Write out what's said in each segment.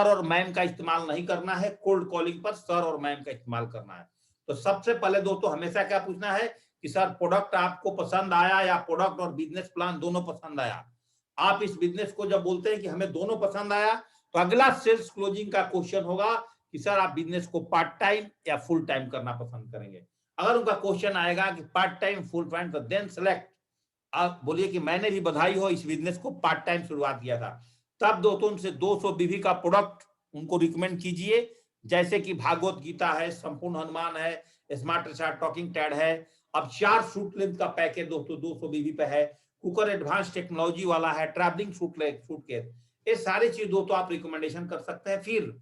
और मैम का इस्तेमाल नहीं करना है, कोल्ड कॉलिंग पर सर और मैम का इस्तेमाल करना है। तो सबसे पहले दोस्तों हमेशा क्या पूछना है कि सर प्रोडक्ट आपको पसंद आया या प्रोडक्ट और बिजनेस प्लान दोनों पसंद आया। आप इस बिजनेस को जब बोलते हैं कि हमें दोनों पसंद आया, तो अगला सेल्स क्लोजिंग का क्वेश्चन होगा कि सर आप बिजनेस को पार्ट टाइम या फुल टाइम करना पसंद करेंगे। अगर उनका क्वेश्चन आएगा कि पार्ट टाइम फुल टाइम, तो देन सेलेक्ट। आप बोलिए कि मैंने भी बधाई हो, इस बिजनेस को पार्ट टाइम शुरुआत किया था। तब दोस्तों उनसे 200 बीवी का प्रोडक्ट उनको रिकमेंड कीजिए, जैसे कि भागवत गीता है, संपूर्ण हनुमान है, स्मार्ट रिचार्ज टॉकिंग टैड है। अब 4 सूट लेंथ का पैकेज दोस्तों 200 बीवी पे है, कुकर एडवांस टेक्नोलॉजी वाला है, ट्रैवलिंग सूटकेस, ये सारी चीज दोस्तों आप रिकमेंडेशन कर सकते हैं। फिर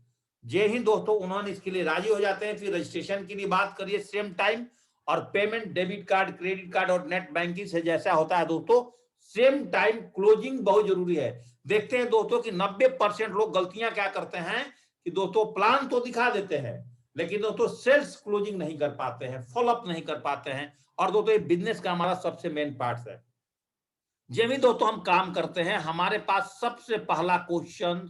जे ही दोस्तों उन्होंने इसके लिए राजी हो जाते हैं, फिर रजिस्ट्रेशन की भी बात करिए सेम टाइम। और payment debit card, credit card और नेट बैंकिंग से जैसा होता है दोस्तों, सेम टाइम क्लोजिंग बहुत जरूरी है। देखते हैं दोस्तों कि 90% लोग गलतियां क्या करते हैं कि दोस्तों प्लान तो दिखा देते हैं, लेकिन दोस्तों सेल्स क्लोजिंग नहीं कर पाते हैं, फॉलोअप नहीं कर पाते हैं। और दोस्तों ये बिजनेस का हमारा सबसे मेन पार्ट है। जब भी दोस्तों हम काम करते हैं, हमारे पास सबसे पहला क्वेश्चन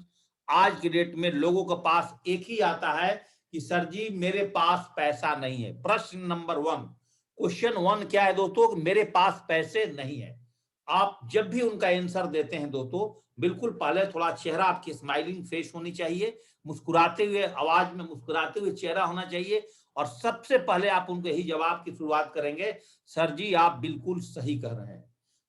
आज की डेट में लोगों के पास एक ही आता है कि सर जी मेरे पास पैसा नहीं है। प्रश्न नंबर 1, क्वेश्चन 1 क्या है दोस्तों? मेरे पास पैसे नहीं है। आप जब भी उनका आंसर देते हैं दोस्तों, बिल्कुल पहले थोड़ा चेहरा आपकी स्माइलिंग फेस होनी चाहिए, मुस्कुराते हुए आवाज में मुस्कुराते हुए चेहरा होना चाहिए। और सबसे पहले आप उनको यही जवाब की शुरुआत करेंगे, सर जी आप बिल्कुल सही कह रहे हैं।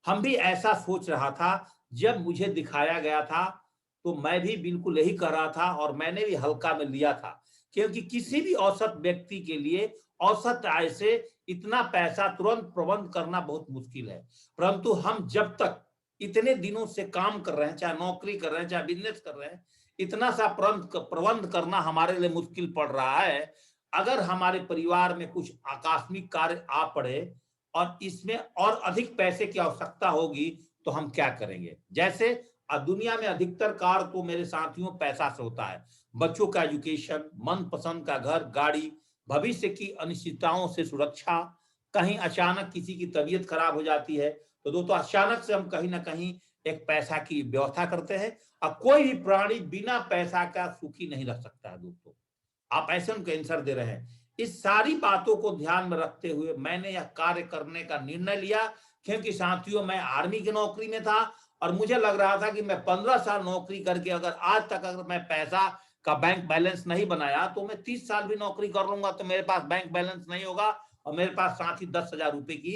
हम भी ऐसा सोच रहा था, जब मुझे दिखाया गया था तो मैं भी बिल्कुल यही कर रहा था और मैंने भी हल्का में लिया था, क्योंकि किसी भी औसत व्यक्ति के लिए औसत आय से इतना पैसा तुरंत प्रबंध करना बहुत मुश्किल है। परंतु हम जब तक इतने दिनों से काम कर रहे हैं, चाहे नौकरी कर रहे हैं चाहे बिजनेस कर रहे हैं, इतना सा प्रबंध करना हमारे लिए मुश्किल पड़ रहा है। अगर हमारे परिवार में कुछ आकस्मिक कार्य आ पड़े और इसमें और अधिक पैसे की आवश्यकता होगी, तो हम क्या करेंगे? जैसे दुनिया में अधिकतर कार्य तो मेरे साथियों पैसा से होता है। बच्चों का एजुकेशन, मनपसंद का घर, गाड़ी, भविष्य की अनिश्चितताओं से सुरक्षा, कहीं अचानक किसी की तबीयत खराब हो जाती है, तो दोस्तों अचानक से हम कहीं ना कहीं एक पैसा की व्यवस्था करते हैं। और कोई भी प्राणी बिना पैसा का सुखी नहीं रह सकता है दोस्तों। आप ऐसे उनको आंसर दे रहे हैं। इस सारी बातों को ध्यान में रखते हुए मैंने यह कार्य करने का निर्णय लिया, क्योंकि साथियों मैं आर्मी की नौकरी में था और मुझे लग रहा था कि मैं 15 साल नौकरी करके अगर आज तक अगर मैं पैसा का बैंक बैलेंस नहीं बनाया, तो मैं 30 साल भी नौकरी कर लूंगा तो मेरे पास बैंक बैलेंस नहीं होगा और मेरे पास साथ ही 10,000 रुपए की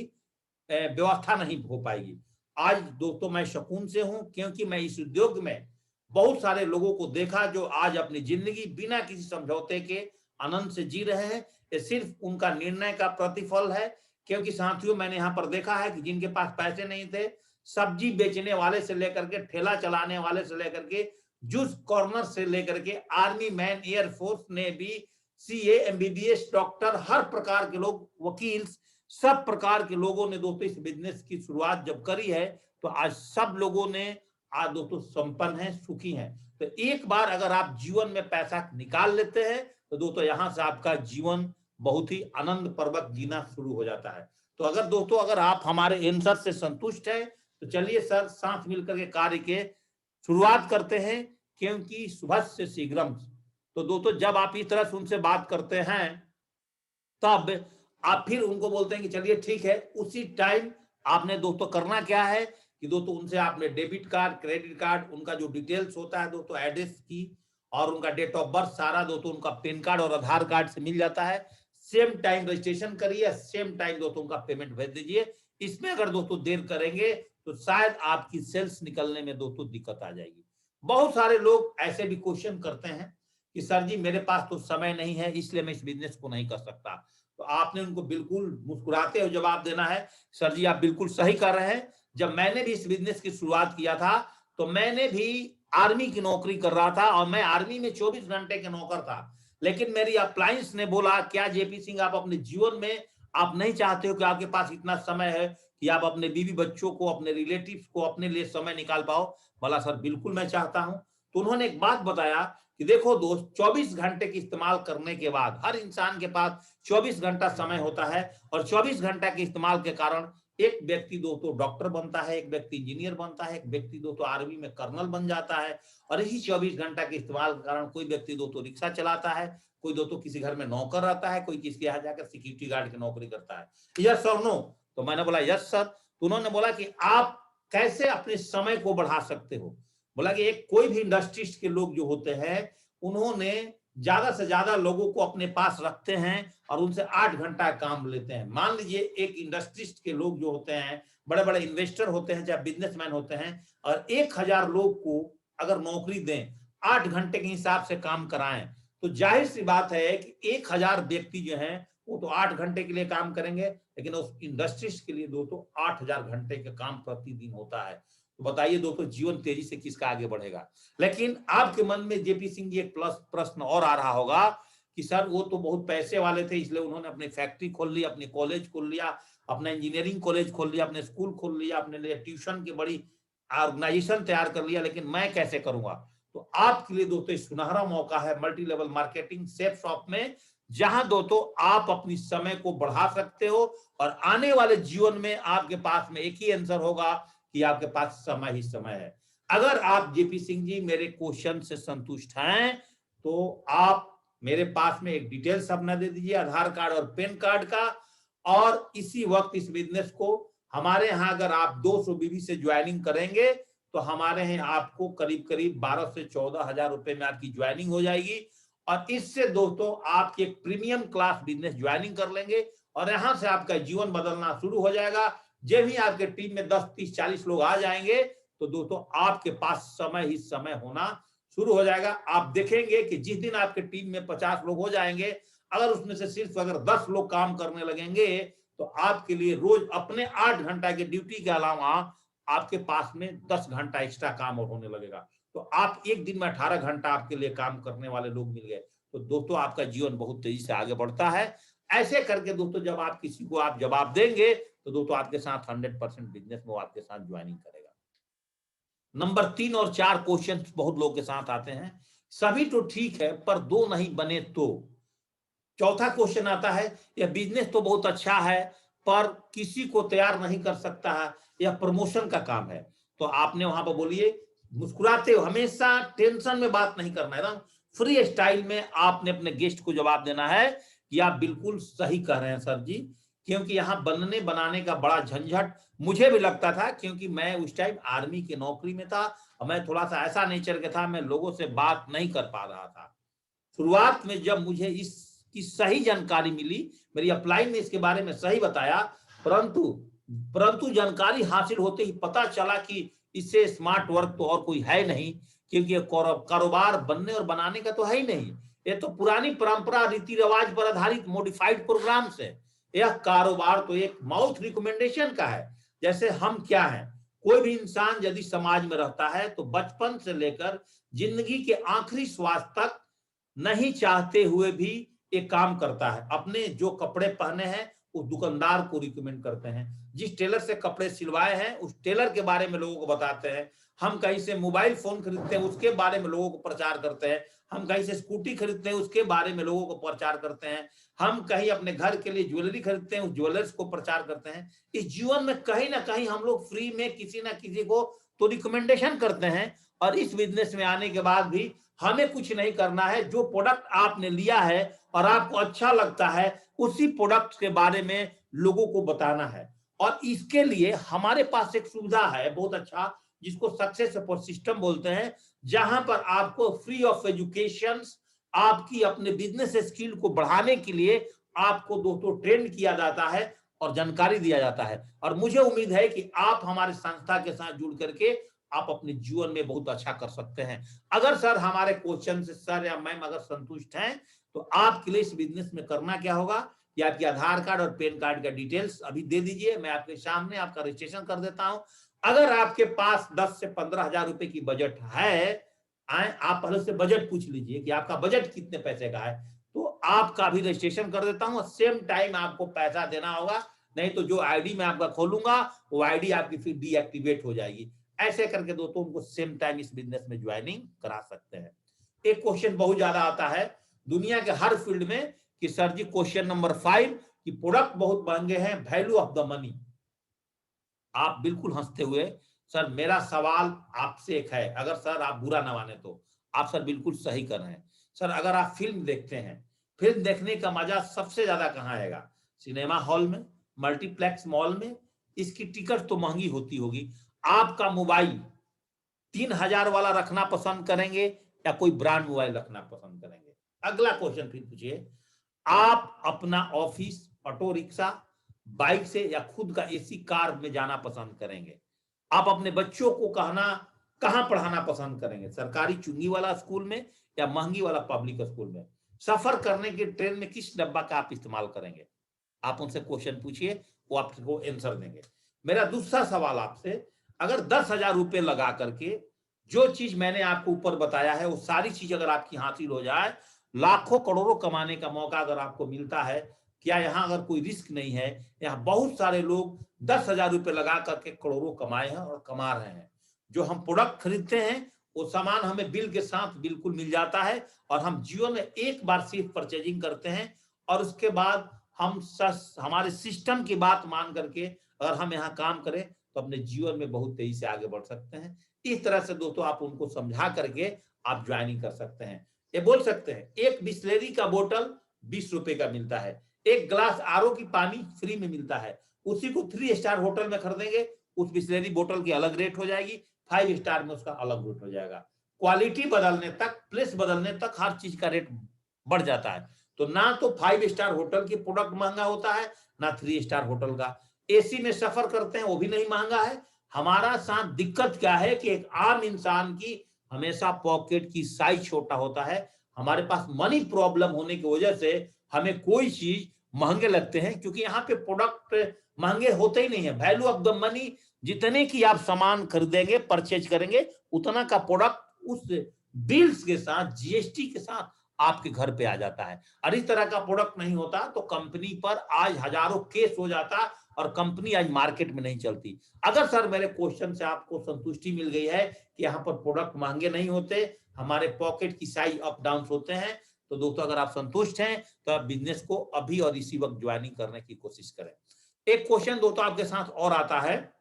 व्यवस्था नहीं हो पाएगी। आज दोस्तों मैं सुकून से हूं, क्योंकि मैं इस उद्योग में बहुत सारे लोगों को देखा जो आज अपनी जिंदगी बिना किसी समझौते के आनंद से जी रहे हैं। ये सिर्फ उनका निर्णय का प्रतिफल है, क्योंकि साथियों मैंने यहाँ पर देखा है कि जिनके पास पैसे नहीं थे, सब्जी बेचने वाले से लेकर के ठेला चलाने वाले से लेकर के जूस कॉर्नर से लेकर के army man, air force, navy, CA, MBBS, doctor, हर प्रकार के लोग, वकील, सब प्रकार के लोगों ने दोस्तों इस बिजनेस की शुरुआत जब करी है, तो आज सब लोगों ने आज दोस्तों संपन्न है, सुखी हैं। तो एक बार अगर आप जीवन में पैसा निकाल लेते हैं, तो दोस्तों यहां से आपका जीवन बहुत ही आनंद पर्वत जीना शुरू हो जाता है। तो अगर दोस्तों अगर आप हमारे आंसर से संतुष्ट हैं, तो चलिए सर साथ मिलकर के कार्य के शुरुआत करते हैं, क्योंकि सुबह से शीघ्रम। तो दोस्तों जब आप इस तरह से उनसे बात करते हैं, तब आप फिर उनको बोलते हैं कि चलिए ठीक है। उसी टाइम आपने दोस्तों करना क्या है कि दोस्तों उनसे आपने डेबिट कार्ड, क्रेडिट कार्ड, उनका जो डिटेल्स होता है दोस्तों, एड्रेस की और उनका डेट ऑफ बर्थ, सारा दोस्तों उनका पैन कार्ड और आधार कार्ड से मिल जाता है। सेम टाइम रजिस्ट्रेशन करिए, सेम टाइम दोस्तों उनका पेमेंट भेज दीजिए। इसमें अगर दोस्तों देर करेंगे तो शायद आपकी सेल्स निकलने में दोस्तों दिक्कत आ जाएगी। बहुत सारे लोग ऐसे भी क्वेश्चन करते हैं कि सर जी मेरे पास तो समय नहीं है, इसलिए मैं इस बिजनेस को नहीं कर सकता। तो आपने उनको बिल्कुल मुस्कुराते हुए जवाब देना है, सर जी आप बिल्कुल सही कर रहे हैं। जब मैंने भी इस बिजनेस की शुरुआत किया था, तो मैंने भी आर्मी की नौकरी कर रहा था और मैं आर्मी में 24 घंटे के नौकर था। लेकिन मेरी अप्लायंस ने बोला, क्या जेपी सिंह आप अपने जीवन में आप नहीं चाहते हो कि आपके पास इतना समय है कि आप अपने बीवी बच्चों को, अपने रिलेटिव्स को, अपने लिए समय निकाल पाओ? बोला सर बिल्कुल मैं चाहता हूं। तो उन्होंने एक बात बताया कि देखो दोस्त, 24 घंटे की इस्तेमाल करने के बाद हर इंसान के पास 24 घंटा समय होता है और 24 घंटा के इस्तेमाल के कारण एक व्यक्ति दोस्तों डॉक्टर बनता है, एक व्यक्ति इंजीनियर बनता है, एक व्यक्ति दोस्तों आर्मी में कर्नल बन जाता है, और इसी 24 घंटा के इस्तेमाल के कारण कोई व्यक्ति दोस्तों रिक्शा चलाता है, कोई दोस्तों किसी घर में नौकर रहता है, कोई किसके यहाँ जाकर सिक्योरिटी गार्ड की नौकरी करता है। यस और नो? तो मैंने बोला यस सर। तो उन्होंने बोला कि आप कैसे अपने समय को बढ़ा सकते हो? बोला कि एक कोई भी इंडस्ट्रीज के लोग जो होते हैं उन्होंने ज्यादा से ज्यादा लोगों को अपने पास रखते हैं और उनसे 8 घंटा काम लेते हैं। मान लीजिए एक इंडस्ट्रीज के लोग जो होते हैं, बड़े बड़े इन्वेस्टर होते हैं, चाहे बिजनेसमैन होते हैं, और 1000 लोग को अगर नौकरी दें, 8 घंटे के हिसाब से काम कराएं, तो जाहिर सी बात है कि 1000 व्यक्ति जो हैं वो तो 8 घंटे के लिए काम करेंगे, लेकिन उस इंडस्ट्रीज के लिए दोस्तों 8000 घंटे का काम प्रतिदिन होता है। तो बताइए दोस्तों जीवन तेजी से किसका आगे बढ़ेगा? लेकिन आपके मन में जेपी सिंह जी एक प्लस प्रश्न और आ रहा होगा कि सर वो तो बहुत पैसे वाले थे इसलिए उन्होंने अपनी फैक्ट्री खोल ली, अपनी कॉलेज खोल लिया, अपना इंजीनियरिंग कॉलेज खोल लिया, अपने स्कूल खोल लिया, अपने लिए ट्यूशन की बड़ी ऑर्गेनाइजेशन तैयार कर लिया, लेकिन मैं कैसे करूंगा? तो आपके लिए दोस्तों सुनहरा मौका है multi level marketing safe shop में, जहां दोस्तों आप अपनी समय को बढ़ा सकते हो और आने वाले जीवन में आपके पास में एक ही आंसर होगा कि आपके पास समय ही समय है। अगर आप जेपी सिंह जी मेरे क्वेश्चन से संतुष्ट हैं तो आप मेरे पास में एक डिटेल्स अपना दे दीजिए, आधार कार्ड और पैन कार्ड का, और इसी वक्त इस बिजनेस को हमारे यहाँ अगर आप 200 बीबी से ज्वाइनिंग करेंगे तो हमारे यहाँ आपको करीब करीब 12 से 14 हजार रुपए में आपकी ज्वाइनिंग हो जाएगी, और इससे दोस्तों आपकी एक प्रीमियम क्लास बिजनेस ज्वाइनिंग कर लेंगे और यहाँ से आपका जीवन बदलना शुरू हो जाएगा। जब भी आपके टीम में 10, 30, 40 लोग आ जाएंगे तो दोस्तों आपके पास समय ही समय होना शुरू हो जाएगा। आप देखेंगे कि जिस दिन आपके टीम में 50 लोग हो जाएंगे, अगर उसमें से सिर्फ अगर 10 लोग काम करने लगेंगे तो आपके लिए रोज अपने 8 घंटा की ड्यूटी के अलावा आपके पास में 10 घंटा एक्स्ट्रा काम और होने लगेगा। तो आप एक दिन में 18 घंटा आपके लिए काम करने वाले लोग मिल गए, तो दोस्तों आपका जीवन बहुत तेजी से आगे बढ़ता है। ऐसे करके दोस्तों जब आप किसी को आप जवाब देंगे तो दोस्तों आपके साथ 100% बिजनेस में वो आपके साथ ज्वाइनिंग करेगा। नंबर 3 और 4 क्वेश्चन बहुत लोग के साथ आते हैं, सभी तो ठीक है पर 2 नहीं बने तो। चौथा क्वेश्चन आता है यह बिजनेस तो बहुत अच्छा है पर किसी को तैयार नहीं कर सकता है, यह प्रमोशन का काम है। तो आपने वहां पर बोलिए मुस्कुराते हो, हमेशा टेंशन में बात नहीं करना है, फ्री स्टाइल में आपने अपने गेस्ट को जवाब देना है कि आप बिल्कुल सही कह रहे हैं सर जी, क्योंकि यहाँ बनने बनाने का बड़ा झंझट मुझे भी लगता था, क्योंकि मैं उस टाइम आर्मी की नौकरी में था और मैं थोड़ा सा ऐसा नेचर के था, मैं लोगों से बात नहीं कर पा रहा था। शुरुआत में जब मुझे इसकी सही जानकारी मिली, मेरी अपलाइन ने इसके बारे में सही बताया, परंतु जानकारी हासिल होते ही पता चला कि इससे स्मार्ट वर्क तो और कोई है नहीं, क्योंकि कारोबार बनने और बनाने का तो है ही नहीं, ये तो पुरानी परंपरा रीति रिवाज पर आधारित मॉडिफाइड प्रोग्राम से। यह कारोबार तो एक माउथ रिकमेंडेशन का है। जैसे हम क्या हैं, कोई भी इंसान यदि समाज में रहता है तो बचपन से लेकर जिंदगी के आखिरी श्वास तक नहीं चाहते हुए भी एक काम करता है, अपने जो कपड़े पहने हैं उस दुकानदार को रिकमेंड करते हैं, जिस टेलर से कपड़े सिलवाए हैं उस टेलर के बारे में लोगों को बताते हैं, हम कहीं से मोबाइल फोन खरीदते हैं उसके बारे में लोगों को प्रचार करते हैं, हम कहीं से स्कूटी खरीदते हैं उसके बारे में लोगों को प्रचार करते हैं, हम कहीं अपने घर के लिए ज्वेलरी खरीदते हैं उस ज्वेलर्स को प्रचार करते हैं। इस जीवन में कहीं ना कहीं हम लोग फ्री में किसी ना किसी को तो रिकमेंडेशन करते हैं, और इस बिजनेस में आने के बाद भी हमें कुछ नहीं करना है, जो प्रोडक्ट आपने लिया है और आपको अच्छा लगता है उसी प्रोडक्ट के बारे में लोगों को बताना है। और इसके लिए हमारे पास एक सुविधा है बहुत अच्छा, जिसको सक्सेस सपोर्ट सिस्टम बोलते हैं, जहां पर आपको फ्री ऑफ एजुकेशन आपकी अपने बिजनेस स्किल को बढ़ाने के लिए आपको दोस्तों ट्रेन किया जाता है और जानकारी दिया जाता है। और मुझे उम्मीद है कि आप हमारे संस्था के साथ जुड़ करके आप अपने जीवन में बहुत अच्छा कर सकते हैं। अगर सर हमारे क्वेश्चन से सर या मैम अगर संतुष्ट हैं तो आपके लिए इस बिजनेस में करना क्या होगा कि आपके आधार कार्ड और पैन कार्ड का डिटेल्स अभी दे दीजिए, मैं आपके सामने आपका रजिस्ट्रेशन कर देता हूं। अगर आपके पास 10 से 15 हजार रुपए की बजट है, आप पहले से बजट पूछ लीजिए कि आपका बजट कितने पैसे का है, तो आपका भी रजिस्ट्रेशन कर देता हूं। सेम टाइम आपको पैसा देना होगा, नहीं तो जो आईडी मैं आपका खोलूंगा वो आईडी आपकी फिर डीएक्टिवेट हो जाएगी। ऐसे करके दोस्तों उनको सेम टाइम इस बिजनेस में ज्वाइनिंग करा सकते हैं। एक क्वेश्चन बहुत ज्यादा आता है दुनिया के हर फील्ड में कि सर जी क्वेश्चन नंबर 5 कि प्रोडक्ट बहुत महंगे हैं, वैल्यू ऑफ द मनी। आप बिल्कुल हंसते हुए, सर मेरा सवाल आपसे एक है, अगर सर आप बुरा ना माने तो। आप सर बिल्कुल सही कर रहे हैं सर। अगर आप फिल्म देखते हैं, फिल्म देखने का मजा सबसे ज्यादा कहाँ आएगा? सिनेमा हॉल में, मल्टीप्लेक्स मॉल में। इसकी टिकट तो महंगी होती होगी। आपका मोबाइल 3,000 वाला रखना पसंद करेंगे या कोई ब्रांड मोबाइल रखना पसंद करेंगे? अगला क्वेश्चन फिर पूछिए, आप अपना ऑफिस ऑटो रिक्शा, बाइक से या खुद का एसी कार में जाना पसंद करेंगे? आप अपने बच्चों को कहां पढ़ाना पसंद करेंगे? सरकारी चुंगी वाला स्कूल में या महंगी वाला पब्लिक स्कूल में? सफर करने के ट्रेन में किस डब्बा का आप इस्तेमाल करेंगे? आप उनसे क्वेश्चन पूछिए, वो आपको आंसर देंगे। मेरा दूसरा सवाल आपसे, अगर 10,000 रुपए लगा करके जो चीज मैंने आपको ऊपर बताया है वो सारी चीज अगर आपकी हासिल हो जाए, लाखों करोड़ों कमाने का मौका अगर आपको मिलता है, क्या यहाँ अगर कोई रिस्क नहीं है? यहाँ बहुत सारे लोग 10,000 रुपए लगा करके करोड़ों कमाए हैं और कमा रहे हैं। जो हम प्रोडक्ट खरीदते हैं वो सामान हमें बिल के साथ बिल्कुल मिल जाता है, और हम जीवन में एक बार सिर्फ परचेजिंग करते हैं, और उसके बाद हमारे सिस्टम की बात मान करके अगर हम यहाँ काम करें तो अपने जीवन में बहुत तेजी से आगे बढ़ सकते हैं। इस तरह से दोस्तों आप उनको समझा करके आप ज्वाइनिंग कर सकते हैं। ये बोल सकते हैं एक बिस्लेरी का बोतल 20 रुपए का मिलता है, एक ग्लास आरओ की पानी फ्री में मिलता है। उसी को 3 स्टार होटल में खरीदेंगे, उस बिस्लेरी बोतल की अलग रेट हो जाएगी, 5 स्टार में उसका अलग रेट हो जाएगा। क्वालिटी बदलने तक, प्लेस बदलने तक हर चीज का रेट बढ़ जाता है। तो ना तो 5 स्टार होटल की प्रोडक्ट महंगा होता है, ना 3 स्टार होटल का। एसी में सफर करते हैं वो भी नहीं महंगा है। हमारा साथ दिक्कत क्या है कि एक आम इंसान की हमेशा पॉकेट की साइज छोटा होता है। हमारे पास मनी प्रॉब्लम होने की वजह से हमें कोई चीज महंगे लगते हैं, क्योंकि यहाँ पे प्रोडक्ट महंगे होते ही नहीं है। वैल्यू ऑफ द मनी, जितने की आप सामान खरीदेंगे, परचेज करेंगे, उतना का प्रोडक्ट उस बिल्स के साथ, जीएसटी के साथ आपके घर पे आ जाता है। और इस तरह का प्रोडक्ट नहीं होता तो कंपनी पर आज हजारों केस हो जाता और कंपनी आज मार्केट में नहीं चलती। अगर सर मेरे क्वेश्चन से आपको संतुष्टि मिल गई है कि यहाँ पर प्रोडक्ट महंगे नहीं होते, हमारे पॉकेट की साइज अप डाउन होते हैं, तो दोस्तों अगर आप संतुष्ट हैं तो आप बिजनेस को अभी और इसी वक्त ज्वाइनिंग करने की कोशिश करें। एक क्वेश्चन दोस्तों आपके साथ और आता है,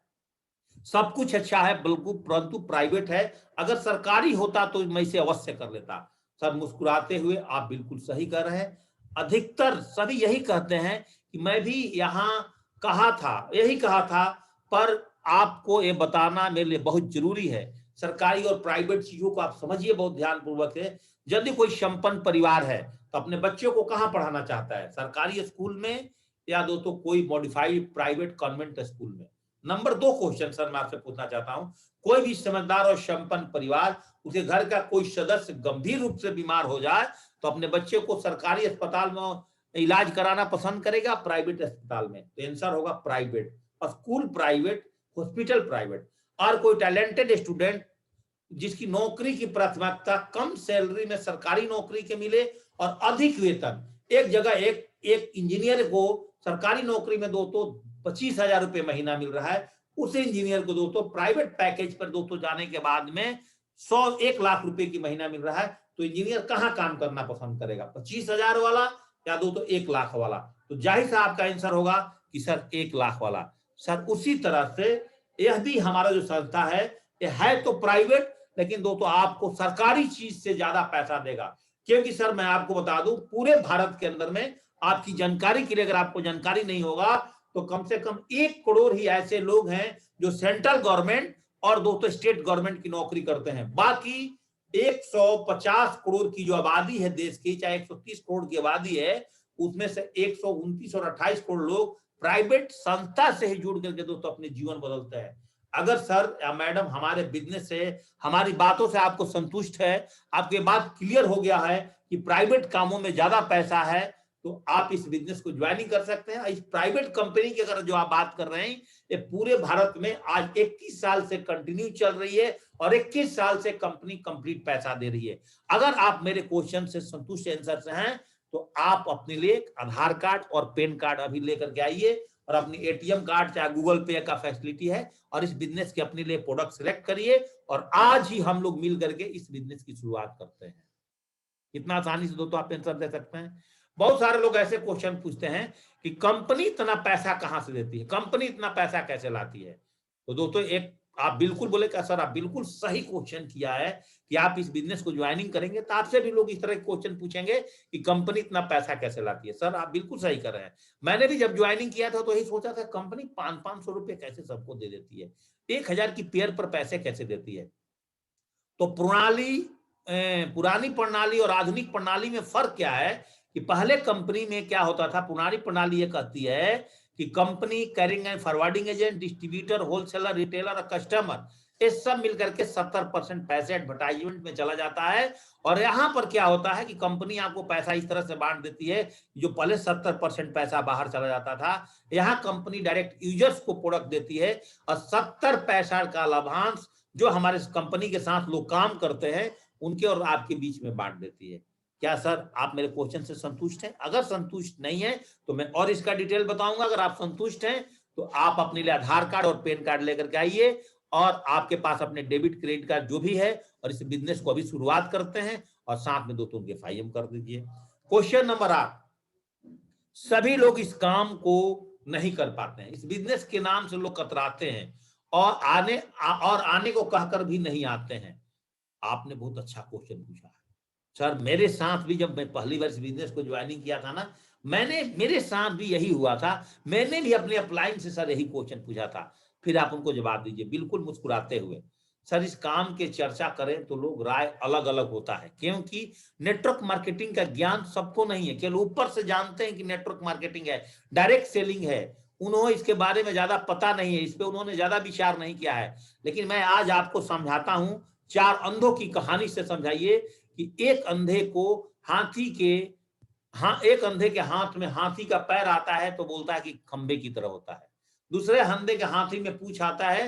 सब कुछ अच्छा है बिल्कुल, परंतु प्राइवेट है, अगर सरकारी होता तो मैं इसे अवश्य कर लेता। सर मुस्कुराते हुए आप बिल्कुल सही कर रहे हैं। अधिकतर सभी यही कहते हैं कि मैं भी यहाँ यही कहा था, पर आपको ये बताना मेरे लिए बहुत जरूरी है। सरकारी और प्राइवेट चीजों को आप समझिए बहुत ध्यानपूर्वक है। यदि कोई संपन्न परिवार है तो अपने बच्चों को कहाँ पढ़ाना चाहता है? सरकारी स्कूल में या दोस्तों कोई मॉडिफाइड प्राइवेट कॉन्वेंट स्कूल में? नंबर 2 क्वेश्चन सर मैं आपसे पूछना चाहता हूं, कोई भी समझदार और संपन्न परिवार, उसके घर का कोई सदस्य गंभीर रूप से बीमार हो जाए तो अपने बच्चे को सरकारी अस्पताल में इलाज कराना पसंद करेगा, प्राइवेट अस्पताल में? तो आंसर होगा private. School private, hospital private. और कोई टैलेंटेड स्टूडेंट जिसकी नौकरी की प्राथमिकता कम सैलरी में सरकारी नौकरी के मिले और अधिक वेतन, एक जगह एक इंजीनियर को सरकारी नौकरी में दोस्तों 25,000 रुपए महीना मिल रहा है, उस इंजीनियर को दोस्तों प्राइवेट पैकेज पर दोस्तों जाने के बाद में 1 लाख रुपए की महीना मिल रहा है, तो इंजीनियर कहां काम करना पसंद करेगा? 25,000 वाला या दोस्तों 1 लाख वाला? तो जाहिर से आपका आंसर होगा कि सर 1 लाख वाला। सर उसी तरह से यह भी हमारा जो संस्था है, यह है तो प्राइवेट, लेकिन दोस्तों आपको सरकारी चीज से ज्यादा पैसा देगा। क्योंकि सर मैं आपको बता दूं, पूरे भारत के अंदर में आपकी जानकारी के लिए, अगर आपको जानकारी नहीं होगा तो कम से कम 1 करोड़ ही ऐसे लोग हैं जो सेंट्रल गवर्नमेंट और दोस्तों स्टेट गवर्नमेंट की नौकरी करते हैं। बाकी 150 करोड़ की जो आबादी है देश की, चाहे 130 करोड़ की आबादी है, उसमें से 129 और 28 करोड़ लोग प्राइवेट संस्था से ही जुड़ करके दोस्तों अपने जीवन बदलते हैं। अगर सर या मैडम हमारे बिजनेस से, हमारी बातों से आपको संतुष्ट है, आपके बात क्लियर हो गया है कि प्राइवेट कामों में ज्यादा पैसा है, तो आप इस बिजनेस को ज्वाइनिंग कर सकते हैं। इस प्राइवेट कंपनी की अगर जो आप बात कर रहे हैं, ये पूरे भारत में आज 21 साल से कंटिन्यू चल रही है और 21 साल से कंपनी कंप्लीट पैसा दे रही है। अगर आप मेरे क्वेश्चन से संतुष्ट आंसर से हैं तो आप अपने लिए आधार कार्ड और पैन कार्ड अभी लेकर के आइए, और अपनी एटीएम कार्ड चाहे गूगल पे का फैसिलिटी है, और इस बिजनेस के अपने लिए प्रोडक्ट सिलेक्ट करिए, और आज ही हम लोग मिल करके इस बिजनेस की शुरुआत करते हैं। कितना आसानी से दोस्तों आप आंसर दे सकते हैं। बहुत सारे लोग ऐसे क्वेश्चन पूछते हैं कि कंपनी इतना पैसा कहां से देती है, कंपनी इतना पैसा कैसे लाती है? तो दोस्तों एक आप बिल्कुल बोले क्या सर, आप बिल्कुल सही क्वेश्चन किया है कि आप इस बिजनेस को ज्वाइनिंग करेंगे तो आपसे भी लोग इस तरह के क्वेश्चन पूछेंगे कि कंपनी इतना पैसा कैसे लाती है। सर आप बिल्कुल सही कर रहे हैं। मैंने भी जब ज्वाइनिंग किया था तो यही सोचा था, कंपनी 500-500 रुपए कैसे सबको दे देती है, 1000 की पेयर पर पैसे कैसे देती है। तो पुरानी प्रणाली और आधुनिक प्रणाली में फर्क क्या है कि पहले कंपनी में क्या होता था, पुरानी प्रणाली ये कहती है कि company, carrying and forwarding agent, distributor, wholesaler, retailer और कस्टमर, ये सब मिलकर के 70% पैसे एडवर्टाइजमेंट में चला जाता है। और यहां पर क्या होता है कि कंपनी आपको पैसा इस तरह से बांट देती है, जो पहले 70% पैसा बाहर चला जाता था, यहाँ कंपनी डायरेक्ट यूजर्स को प्रोडक्ट देती है और 70 पैसा का लाभांश जो हमारे कंपनी के साथ लोग काम करते हैं उनके और आपके बीच में बांट देती है। क्या सर आप मेरे क्वेश्चन से संतुष्ट हैं? अगर संतुष्ट नहीं है तो मैं और इसका डिटेल बताऊंगा। अगर आप संतुष्ट हैं तो आप अपने लिए आधार कार्ड और पैन कार्ड लेकर के आइए और आपके पास अपने डेबिट क्रेडिट कार्ड जो भी है, और इस बिजनेस को अभी शुरुआत करते हैं और साथ में दोस्तों के FIM कर दीजिए। क्वेश्चन नंबर 8, सभी लोग इस काम को नहीं कर पाते हैं। इस बिजनेस के नाम से लोग कतराते हैं और आने को कहकर भी नहीं आते हैं। आपने बहुत अच्छा क्वेश्चन पूछा है सर। मेरे साथ भी जब मैं पहली बार इस बिजनेस को ज्वाइनिंग किया था ना, मेरे साथ भी यही हुआ था। मैंने भी अपने अपलाइन से सर यही क्वेश्चन पूछा था। फिर आप उनको जवाब दीजिए बिल्कुल मुस्कुराते हुए। सर इस काम के चर्चा करें तो लोग राय अलग अलग होता है, क्योंकि नेटवर्क मार्केटिंग का ज्ञान सबको नहीं है। केवल ऊपर से जानते हैं कि नेटवर्क मार्केटिंग है, डायरेक्ट सेलिंग है, उन्होंने इसके बारे में ज्यादा पता नहीं है, इस पे उन्होंने ज्यादा विचार नहीं किया है। लेकिन मैं आज आपको समझाता हूं, 4 अंधों की कहानी से समझाइए कि एक अंधे के हाथ में हाथी का पैर आता है तो बोलता है कि खंबे की तरह होता है। दूसरे अंधे के हाथी में पूंछ आता है,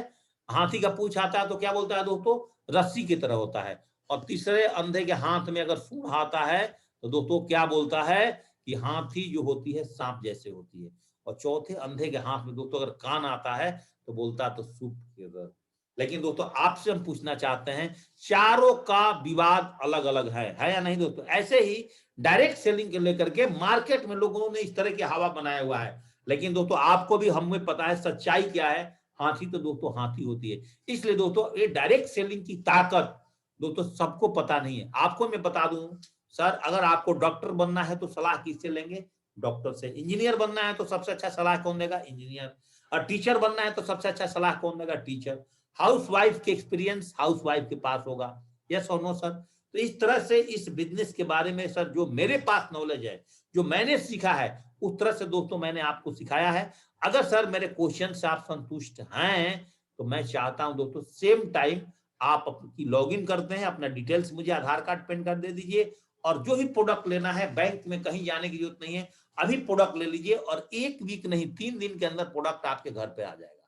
हाथी का पूंछ आता है तो क्या बोलता है दोस्तों, रस्सी की तरह होता है। और तीसरे अंधे के हाथ में अगर सूंड आता है तो दोस्तों क्या बोलता है कि हाथी जो होती है सांप जैसे होती है। और चौथे अंधे के हाथ में दोस्तों अगर कान आता है तो बोलता है तो सूप की तरह। लेकिन दोस्तों आपसे हम पूछना चाहते हैं, चारों का विवाद अलग अलग है या नहीं दोस्तों? ऐसे ही डायरेक्ट सेलिंग के लेकर के मार्केट में लोगों ने इस तरह की हवा बनाया हुआ है। लेकिन दोस्तों आपको भी हमें पता है सच्चाई क्या है, हाथी तो दोस्तों हाथी होती है। इसलिए दोस्तों ये डायरेक्ट सेलिंग की ताकत दोस्तों सबको पता नहीं है। आपको मैं बता दूं सर, अगर आपको डॉक्टर बनना है तो सलाह किससे लेंगे? डॉक्टर से। इंजीनियर बनना है तो सबसे अच्छा सलाह कौन देगा? इंजीनियर। और टीचर बनना है तो सबसे अच्छा सलाह कौन देगा? टीचर। हाउसवाइफ के एक्सपीरियंस हाउसवाइफ के पास होगा। यस और नो सर? तो इस तरह से इस बिजनेस के बारे में सर जो मेरे पास नॉलेज है, जो मैंने सीखा है, उस तरह से दोस्तों मैंने आपको सिखाया है। अगर सर मेरे क्वेश्चन से आप संतुष्ट हैं तो मैं चाहता हूं दोस्तों सेम टाइम आप अपनी लॉगिन करते हैं, अपना डिटेल्स मुझे आधार कार्ड पैन कार्ड दे दीजिए, और जो भी प्रोडक्ट लेना है, बैंक में कहीं जाने की जरूरत नहीं है, अभी प्रोडक्ट ले लीजिए और 1 वीक नहीं 3 दिन के अंदर प्रोडक्ट आपके घर पे आ जाएगा।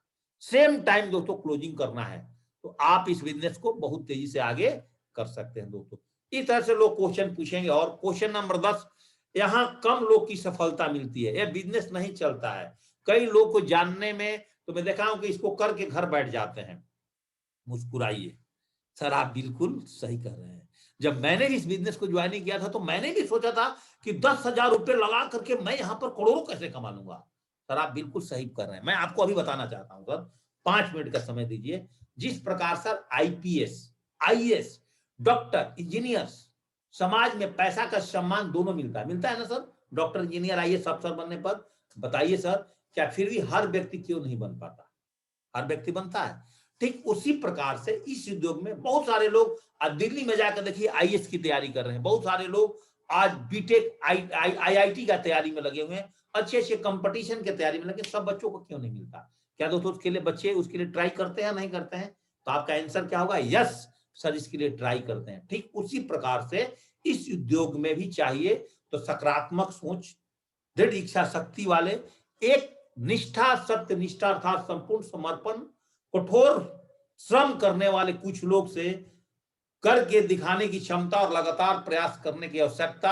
सेम टाइम दोस्तों क्लोजिंग करना है तो आप इस बिजनेस को बहुत तेजी से आगे कर सकते हैं दोस्तों। इस तरह से लोग क्वेश्चन पूछेंगे। और क्वेश्चन नंबर 10, यहाँ कम लोग की सफलता मिलती है, यह बिजनेस नहीं चलता है। कई लोग को जानने में तो मैं देखा हूं कि इसको करके घर बैठ जाते हैं। मुस्कुराइए सर, आप बिल्कुल सही कर रहे हैं। जब मैंने इस बिजनेस को ज्वाइनिंग किया था तो मैंने भी सोचा था कि 10,000 रुपए लगा करके मैं यहाँ पर करोड़ों कैसे कमा लूंगा। सर आप बिल्कुल सही कर रहे हैं। मैं आपको अभी बताना चाहता हूँ सर, 5 मिनट का समय दीजिए। जिस प्रकार sir IPS, IAS, doctor, engineers, समाज में पैसा का सम्मान दोनों मिलता है ना सर? डॉक्टर, इंजीनियर, IAS अफसर बनने पर बताइए सर, क्या फिर भी हर व्यक्ति क्यों नहीं बन पाता? हर व्यक्ति बनता है। ठीक उसी प्रकार से इस उद्योग में बहुत सारे लोग आज दिल्ली में जाकर देखिए IAS की तैयारी कर रहे हैं। बहुत सारे लोग आज बीटेक IIT का तैयारी में लगे हुए हैं, अच्छे अच्छे कंपटीशन के तैयारी में लगे। सब बच्चों को क्यों नहीं मिलता? क्या दोस्तों उसके लिए बच्चे उसके लिए ट्राई करते हैं या नहीं करते हैं? तो आपका आंसर क्या होगा? यस सर, इसके लिए ट्राई करते हैं। ठीक उसी प्रकार से इस उद्योग में भी चाहिए तो सकारात्मक सोच, दृढ़ इच्छा शक्ति वाले, एक निष्ठा, सत्य निष्ठा अर्थात संपूर्ण समर्पण, कठोर श्रम करने वाले कुछ लोग से करके दिखाने की क्षमता और लगातार प्रयास करने की आवश्यकता,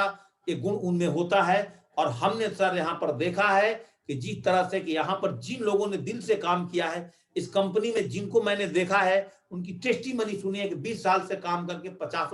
ये गुण उनमें होता है। और हमने सर यहाँ पर देखा है कि जिस तरह से कि यहाँ पर जिन लोगों ने दिल से काम किया है इस कंपनी में, जिनको मैंने देखा है उनकी टेस्टिमनी सुनिए कि 20 साल से काम करके 50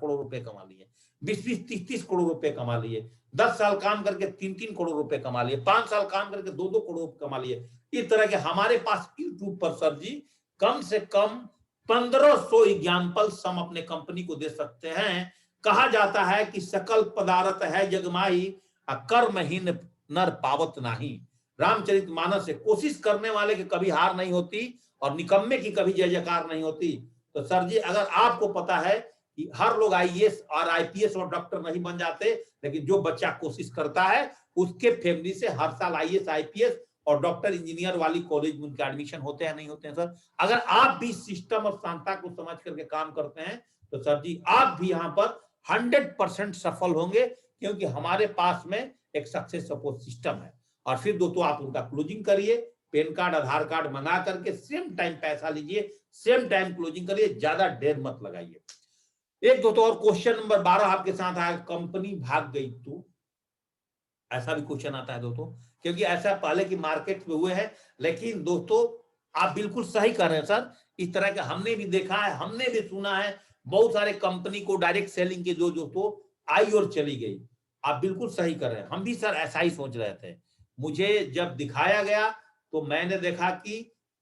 करोड़ रुपए कमा लिए, 20 30 करोड़ रुपए कमा लिए, 10 साल काम करके 3 करोड़ रुपए कमा लिए, 5 साल काम करके 2 करोड़ कमा लिए। इस तरह के हमारे पास यूट्यूब पर सर जी कम से कम 1500 एग्जाम्पल्स हम अपने कंपनी को दे सकते हैं। कहा जाता है कि सकल पदार्थ है जगमाही, कर्महीन नर पावत नाही। रामचरितमानस से कोशिश करने वाले की कभी हार नहीं होती और निकम्मे की कभी जय जयकार नहीं होती। तो सर जी अगर आपको पता है कि हर लोग आईएएस और आईपीएस और डॉक्टर नहीं बन जाते, लेकिन जो बच्चा कोशिश करता है उसके फैमिली से हर साल आईएएस आईपीएस और डॉक्टर इंजीनियर वाली कॉलेज में उनके एडमिशन होते हैं नहीं होते हैं सर। अगर आप भी सिस्टम और सांता को समझ करके काम करते हैं तो सर जी आप भी यहाँ पर 100% सफल होंगे, क्योंकि हमारे पास में एक सक्सेस सपोर्ट सिस्टम है। और फिर दोस्तों आप उनका क्लोजिंग करिए, पैन कार्ड आधार कार्ड मंगा करके सेम टाइम पैसा लीजिए, सेम टाइम क्लोजिंग करिए, ज्यादा देर मत लगाइए। एक दोस्तों और क्वेश्चन नंबर 12 आपके साथ आया, कंपनी भाग गई तो। ऐसा भी क्वेश्चन आता है दोस्तों, क्योंकि ऐसा पहले की मार्केट में हुए हैं। लेकिन दोस्तों आप बिल्कुल सही कर रहे हैं सर, इस तरह का हमने भी देखा है, हमने भी सुना है, बहुत सारे कंपनी को डायरेक्ट सेलिंग के जो दोस्तों आई और चली गई। आप बिल्कुल सही कर रहे हैं, हम भी सर ऐसा ही सोच रहे थे। मुझे जब दिखाया गया तो मैंने देखा कि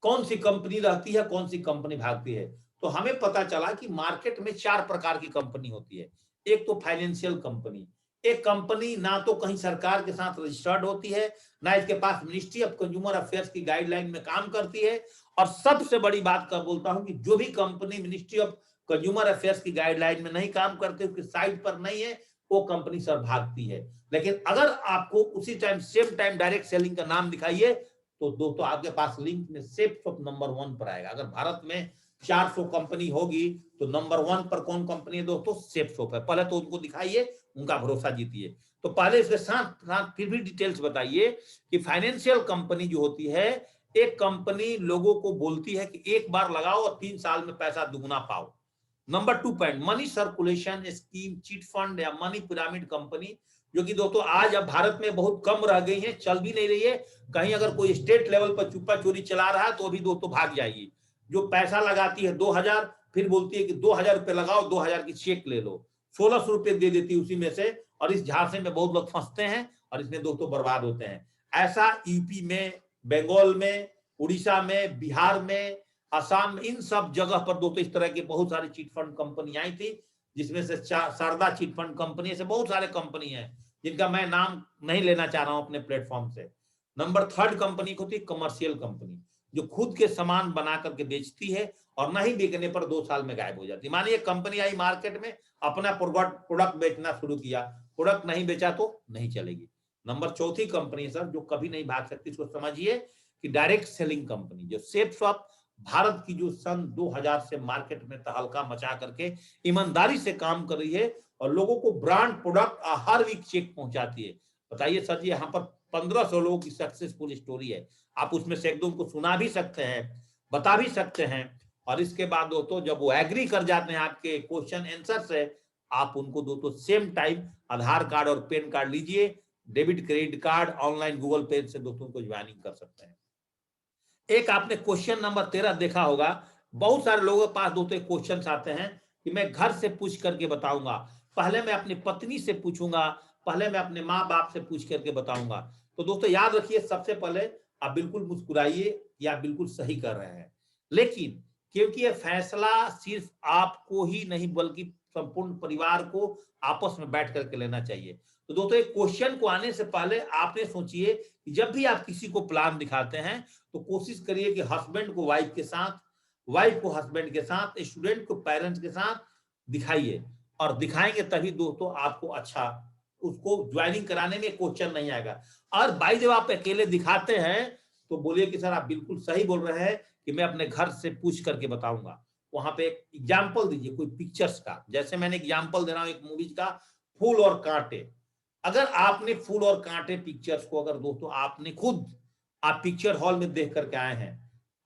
कौन सी कंपनी रहती है, कौन सी कंपनी भागती है। तो हमें पता चला कि मार्केट में 4 प्रकार की कंपनी होती है। एक तो फाइनेंशियल कंपनी, एक कंपनी ना तो कहीं सरकार के साथ रजिस्टर्ड होती है, ना इसके पास मिनिस्ट्री ऑफ कंज्यूमर अफेयर्स की गाइडलाइन में काम करती है, और सबसे बड़ी बात कर बोलता हूं कि जो भी company ministry of consumer affairs की गाइडलाइन में नहीं काम करती, उसकी साइट पर नहीं है, वो कंपनी सर भागती है। लेकिन अगर आपको उसी time same time direct selling का नाम दिखाइए तो दोस्तों आपके पास लिंक में सेफसॉफ्ट नंबर 1 पर आएगा। अगर भारत में 400 कंपनी होगी तो नंबर 1 पर कौन कंपनी है दोस्तों? सेफसॉफ्ट है। पहले तो उनको दिखाइए, उनका भरोसा जीतिए। तो पहले इसके साथ साथ फिर भी डिटेल्स बताइए कि फाइनेंशियल कंपनी जो होती है, एक कंपनी लोगों को बोलती है कि एक बार लगाओ और 3 साल में पैसा दुगना पाओ। Number 2 point, money circulation scheme, chit fund या मनी पिरामिड कंपनी, जो कि दोस्तों आज अब भारत में बहुत कम रह गई है, चल भी नहीं रही है। कहीं अगर कोई स्टेट लेवल पर चुप्पा चोरी चला रहा है तो अभी दोस्तों भाग जाएगी। जो पैसा लगाती है 2000, फिर बोलती है कि 2000 रुपए लगाओ, 2000 की चेक ले लो, 1600 रुपए दे देती है उसी में से, और इस झांसे में बहुत लोग फंसते हैं और इसमें दोस्तों बर्बाद होते हैं। ऐसा यूपी में, बंगाल में, उड़ीसा में, बिहार में, असम में, इन सब जगह पर दोस्तों इस तरह की बहुत सारी चिट फंड कंपनी आई थी, जिसमें से शारदा चिट फंड कंपनी से बहुत सारे कंपनी है जिनका मैं नाम नहीं लेना चाह रहा हूं अपने प्लेटफॉर्म से। नंबर 3 कंपनी होती है कमर्शियल कंपनी, जो खुद के सामान बना करके बेचती है और नहीं बिकने पर 2 साल में गायब हो जाती है। मानिए कंपनी आई मार्केट में, अपना प्रोडक्ट बेचना शुरू किया, प्रोडक्ट नहीं बेचा तो नहीं चलेगी। नंबर 4 कंपनी सर जो कभी नहीं भाग सकती, इसको समझिए कि डायरेक्ट सेलिंग कंपनी, जो सेफसॉफ्ट भारत की जो सन 2000 से मार्केट में तहलका मचा करके ईमानदारी से काम कर रही है और लोगों को ब्रांड प्रोडक्ट हर वीक चेक पहुंचाती है। बताइए सर जी, यहाँ पर 1500 लोगों की सक्सेसफुल स्टोरी है। आप उसमें से एक दो को सुना भी सकते हैं, बता भी सकते हैं, और इसके बाद दोस्तों जब वो एग्री कर जाते हैं आपके क्वेश्चन आंसर से, आप उनको दोस्तों सेम टाइम आधार कार्ड और पैन कार्ड लीजिए, debit credit card online Google पे से दोस्तों को ज्वाइनिंग कर सकते हैं। एक आपने क्वेश्चन नंबर 13 देखा होगा, बहुत सारे लोगों के पास दोस्तों क्वेश्चन आते हैं कि मैं घर से पूछ करके बताऊंगा, पहले मैं अपनी पत्नी से पूछूंगा, पहले मैं अपने माँ बाप से पूछ करके बताऊंगा। तो दोस्तों याद रखिए, सबसे पहले आप बिल्कुल मुस्कुराइए कि आप बिल्कुल सही कर रहे हैं, लेकिन क्योंकि ये फैसला सिर्फ आपको ही नहीं बल्कि संपूर्ण परिवार को आपस में बैठ करके लेना चाहिए। तो दोस्तों एक क्वेश्चन को आने से पहले आपने सोचिए कि जब भी आप किसी को प्लान दिखाते हैं तो कोशिश करिए कि हस्बैंड को वाइफ के साथ, वाइफ को हस्बैंड के साथ, स्टूडेंट को पेरेंट्स के साथ दिखाइए, और दिखाएंगे तभी दोस्तों आपको अच्छा उसको ज्वाइनिंग कराने में क्वेश्चन नहीं आएगा। और भाई जब आप अकेले दिखाते हैं तो बोलिए कि सर आप बिल्कुल सही बोल रहे हैं कि मैं अपने घर से पूछ करके बताऊंगा। वहां पे एक एग्जाम्पल दीजिए कोई पिक्चर्स का, जैसे मैंने एग्जाम्पल दे रहा हूं एक मूवीज का, फूल और कांटे। अगर आपने फूल और कांटे पिक्चर्स को अगर दोस्तों आपने खुद आप पिक्चर हॉल में देख करके आए हैं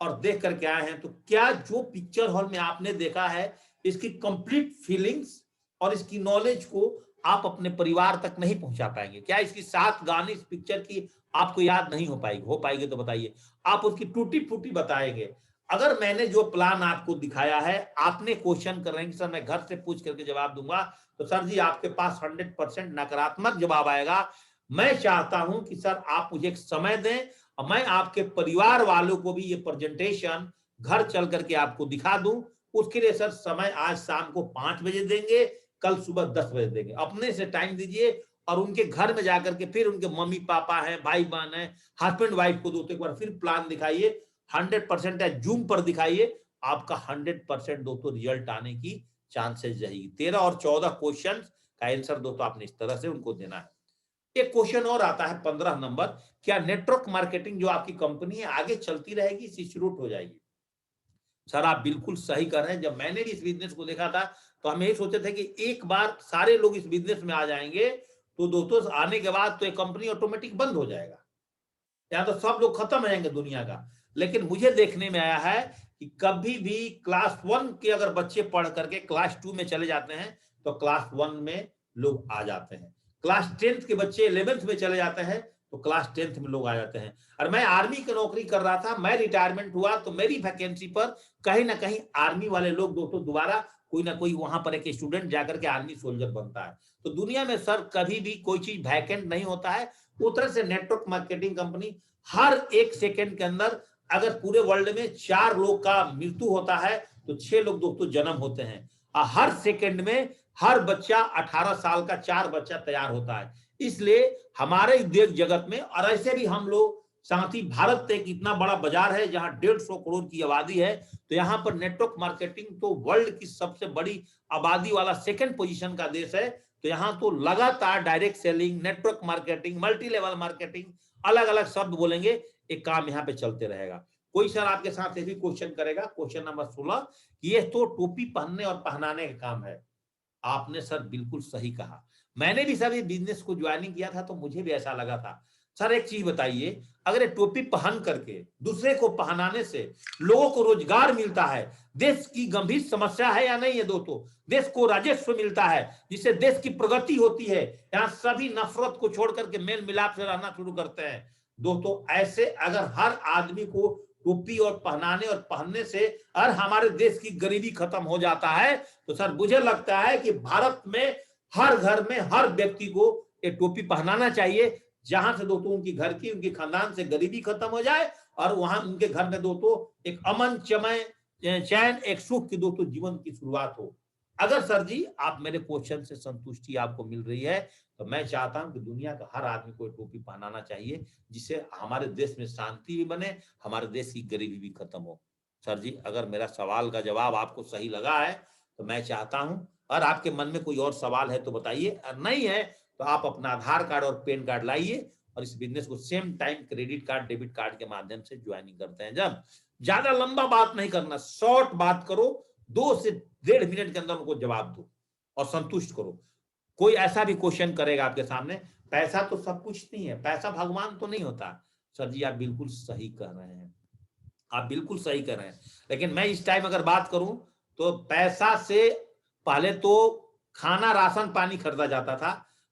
और देख करके आए हैं, तो क्या जो पिक्चर हॉल में आपने देखा है इसकी कंप्लीट फीलिंग्स और इसकी नॉलेज को आप अपने परिवार तक नहीं पहुंचा पाएंगे? क्या इसकी 7 गाने इस पिक्चर की आपको याद नहीं हो पाएगी? हो पाएगी तो बताइए, आप उसकी टूटी फूटी बताएंगे। अगर मैंने जो प्लान आपको दिखाया है, आपने क्वेश्चन कर रहे हैं कि सर मैं घर से पूछ करके जवाब दूंगा, तो सर जी आपके पास 100% नकारात्मक जवाब आएगा। मैं चाहता हूं कि सर आप मुझे एक समय दें, और मैं आपके परिवार वालों को भी ये प्रेजेंटेशन घर चल करके आपको दिखा दूं। उसके लिए सर समय आज शाम को 5 बजे देंगे, कल सुबह 10 बजे देंगे। अपने से टाइम दीजिए और उनके घर में जाकर के फिर उनके मम्मी पापा हैं, भाई बहन है, हस्बैंड वाइफ को दोस्तों एक बार फिर प्लान दिखाइए। 100% है, जूम पर दिखाइए, आपका 100% दोस्तों रिजल्ट आने की चांसेस रहेगी। 13 और 14 क्वेश्चन का आंसर दोस्तों आपने इस तरह से उनको देना है। एक क्वेश्चन और आता है 15 नंबर, क्या नेटवर्क मार्केटिंग जो आपकी कंपनी है आगे चलती रहेगी, शुरू हो जाएगी? सर आप बिल्कुल सही कर रहे हैं। जब मैंने भी इस बिजनेस को देखा था तो हम यही सोचे थे कि एक बार सारे लोग इस बिजनेस में आ जाएंगे तो दोस्तों आने के बाद तो एक कंपनी ऑटोमेटिक बंद हो जाएगा, यहाँ तो सब लोग खत्म हो जाएंगे दुनिया का। लेकिन मुझे देखने में आया है कि कभी भी क्लास 1 के अगर बच्चे पढ़ करके क्लास 2 में चले जाते हैं तो क्लास 1 में लोग आ जाते हैं। क्लास 10th के बच्चे 11th में चले जाते हैं तो क्लास 10th में लोग आ जाते हैं। और मैं आर्मी की नौकरी कर रहा था, मैं रिटायरमेंट हुआ तो मेरी वैकेंसी पर कहीं ना कहीं आर्मी वाले लोग दोस्तों दोबारा कोई ना कोई वहां पर एक स्टूडेंट जाकर के आर्मी सोल्जर बनता है। तो दुनिया में सर कभी भी कोई चीज वैकेंट नहीं होता है। उस तरह से नेटवर्क मार्केटिंग कंपनी हर 1 सेकंड के अंदर अगर पूरे वर्ल्ड में 4 लोग का मृत्यु होता है तो 6 लोग दोस्तों जन्म होते हैं। हर सेकंड में हर बच्चा 18 साल का 4 बच्चा तैयार होता है। इसलिए हमारे उद्योग जगत में, और ऐसे भी हम लोग साथ ही भारत एक इतना बड़ा बाजार है जहां 150 करोड़ की आबादी है, तो यहाँ पर नेटवर्क मार्केटिंग तो वर्ल्ड की सबसे बड़ी आबादी वाला सेकंड पोजीशन का देश है। तो यहाँ तो लगातार direct selling, network marketing, multi level marketing, अलग अलग शब्द बोलेंगे, एक काम यहाँ पे चलते रहेगा। कोई सर आपके साथ ये भी क्वेश्चन करेगा, क्वेश्चन नंबर 16, ये तो टोपी पहनने और पहनाने का काम है। आपने सर बिल्कुल सही कहा। मैंने भी सर ये बिजनेस को ज्वाइनिंग किया था तो मुझे भी ऐसा लगा था। सर एक चीज बताइए, अगर ये टोपी पहन करके दूसरे को पहनाने से लोगों को रोजगार मिलता है, देश की गंभीर समस्या है या नहीं है दोस्तों, देश को राजस्व मिलता है जिससे देश की प्रगति होती है, यहाँ सभी नफरत को छोड़ करके मेल मिलाप से रहना शुरू करते हैं। दोस्तों ऐसे अगर हर आदमी को टोपी और पहनाने और पहनने से और हमारे देश की गरीबी खत्म हो जाता है तो सर मुझे लगता है कि भारत में हर घर में हर व्यक्ति को ये टोपी पहनाना चाहिए, जहां से दोस्तों उनकी घर की, उनके खानदान से गरीबी खत्म हो जाए और वहां उनके घर में दोस्तों एक अमन चमय चैन, एक सुख की दोस्तों जीवन की शुरुआत हो। अगर सर जी आप मेरे क्वेश्चन से संतुष्टि आपको मिल रही है तो मैं चाहता हूं कि दुनिया का हर आदमी को टोपी पहनाना चाहिए, जिससे हमारे देश में शांति भी बने, हमारे देश की गरीबी भी खत्म हो। सर जी अगर मेरा सवाल का जवाब आपको सही लगा है तो मैं चाहता हूं, और आपके मन में कोई और सवाल है तो बताइए, और नहीं है तो आप अपना आधार कार्ड और पैन कार्ड लाइए और इस बिजनेस को same time credit card debit card के माध्यम से ज्वाइनिंग करते हैं। जब ज्यादा लंबा बात नहीं करना, शॉर्ट बात करो, 2 से 1.5 मिनट के अंदर उनको जवाब दो और संतुष्ट करो। कोई ऐसा भी क्वेश्चन करेगा आपके सामने, पैसा तो सब कुछ नहीं है, पैसा भगवान तो नहीं होता। सर जी आप बिल्कुल सही कह रहे हैं, आप बिल्कुल सही कह रहे हैं। लेकिन मैं इस टाइम अगर बात करूं तो पैसा से पहले तो खाना, राशन, पानी खरीदा जाता था,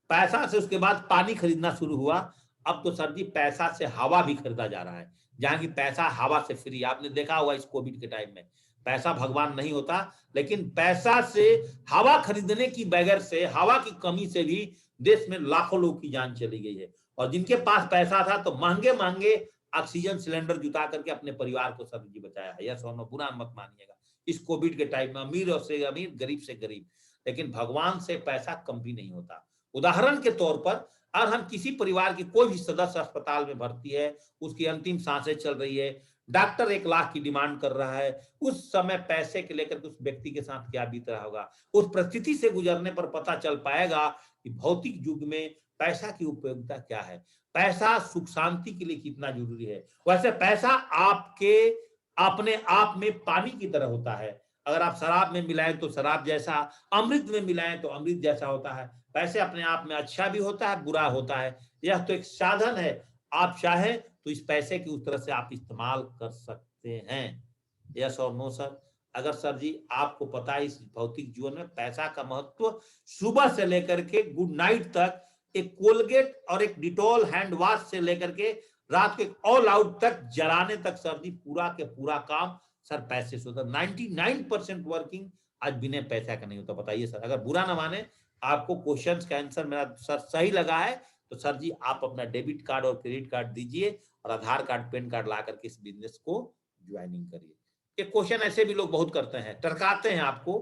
पैसा से उसके बाद पानी खरीदना शुरू हुआ। अब तो सर जी पैसा से हवा भी खरीदा जा रहा है, जहां की पैसा हवा से फ्री। आपने देखा हुआ इस कोविड के टाइम में, पैसा भगवान नहीं होता, लेकिन पैसा से हवा खरीदने की बगैर से, हवा की कमी से भी देश में लाखों लोग की जान चली गई है। और जिनके पास पैसा था तो महंगे महंगे ऑक्सीजन सिलेंडर जुटा करके अपने परिवार को सर जी बचाया है। यस और नो, बुरा मत मानिएगा। इस कोविड के टाइम में अमीर और से अमीर, गरीब से गरीब, लेकिन भगवान से पैसा कम भी नहीं होता। उदाहरण के तौर पर और हम किसी परिवार की कोई भी सदस्य अस्पताल में भर्ती है, उसकी अंतिम सांसें चल रही है, डॉक्टर 1 लाख की डिमांड कर रहा है, उस समय पैसे के लेकर उस व्यक्ति के साथ क्या बीत रहा होगा। उस परिस्थिति से गुजरने पर पता चल पाएगा कि भौतिक युग में पैसा की उपयोगिता क्या है, पैसा सुख शांति के लिए कितना जरूरी है। वैसे पैसा आपके अपने आप में पानी की तरह होता है, अगर आप शराब में मिलाएं तो शराब जैसा, अमृत में मिलाएं तो अमृत जैसा होता है। पैसे अपने आप में अच्छा भी होता है, बुरा होता है, यह तो एक साधन है। आप चाहें तो इस पैसे की उस तरह से आप इस्तेमाल कर सकते हैं। यस और नो सर? अगर सर जी आपको पता है इस भौतिक जीवन में पैसा का महत्व, सुबह से लेकर के गुड नाइट तक एक कोलगेट और एक डिटॉल हैंड वॉश से लेकर के रात के ऑल आउट तक जलाने तक सर जी पूरा के पूरा काम सर पैसे से होता। 99% वर्किंग आज बिना पैसा का नहीं होता। बताइए सर, अगर बुरा ना माने, आपको क्वेश्चन का आंसर मेरा सर सही लगा है तो सर जी आप अपना डेबिट कार्ड और क्रेडिट कार्ड दीजिए और आधार कार्ड पैन कार्ड ला करके इस बिजनेस को ज्वाइनिंग करिए। एक क्वेश्चन ऐसे भी लोग बहुत करते हैं, टरकाते हैं आपको,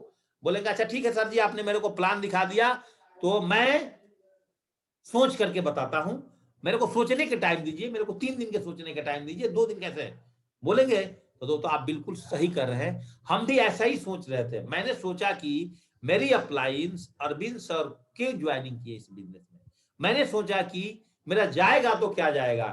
बोलेंगे अच्छा ठीक है सर जी आपने मेरे को प्लान दिखा दिया तो मैं सोच करके बताता हूं, मेरे को सोचने के टाइम दीजिए, मेरे को 3 दिन के सोचने के टाइम दीजिए, 2 दिन कैसे बोलेंगे। तो दोस्तों आप बिल्कुल सही कर रहे हैं, हम भी ऐसा ही सोच रहे थे। मैंने सोचा कि मेरी अप्लायंस अरविंद सर क्यों ज्वाइनिंग की इस बिजनेस में, मैंने सोचा कि मेरा जाएगा तो क्या जाएगा,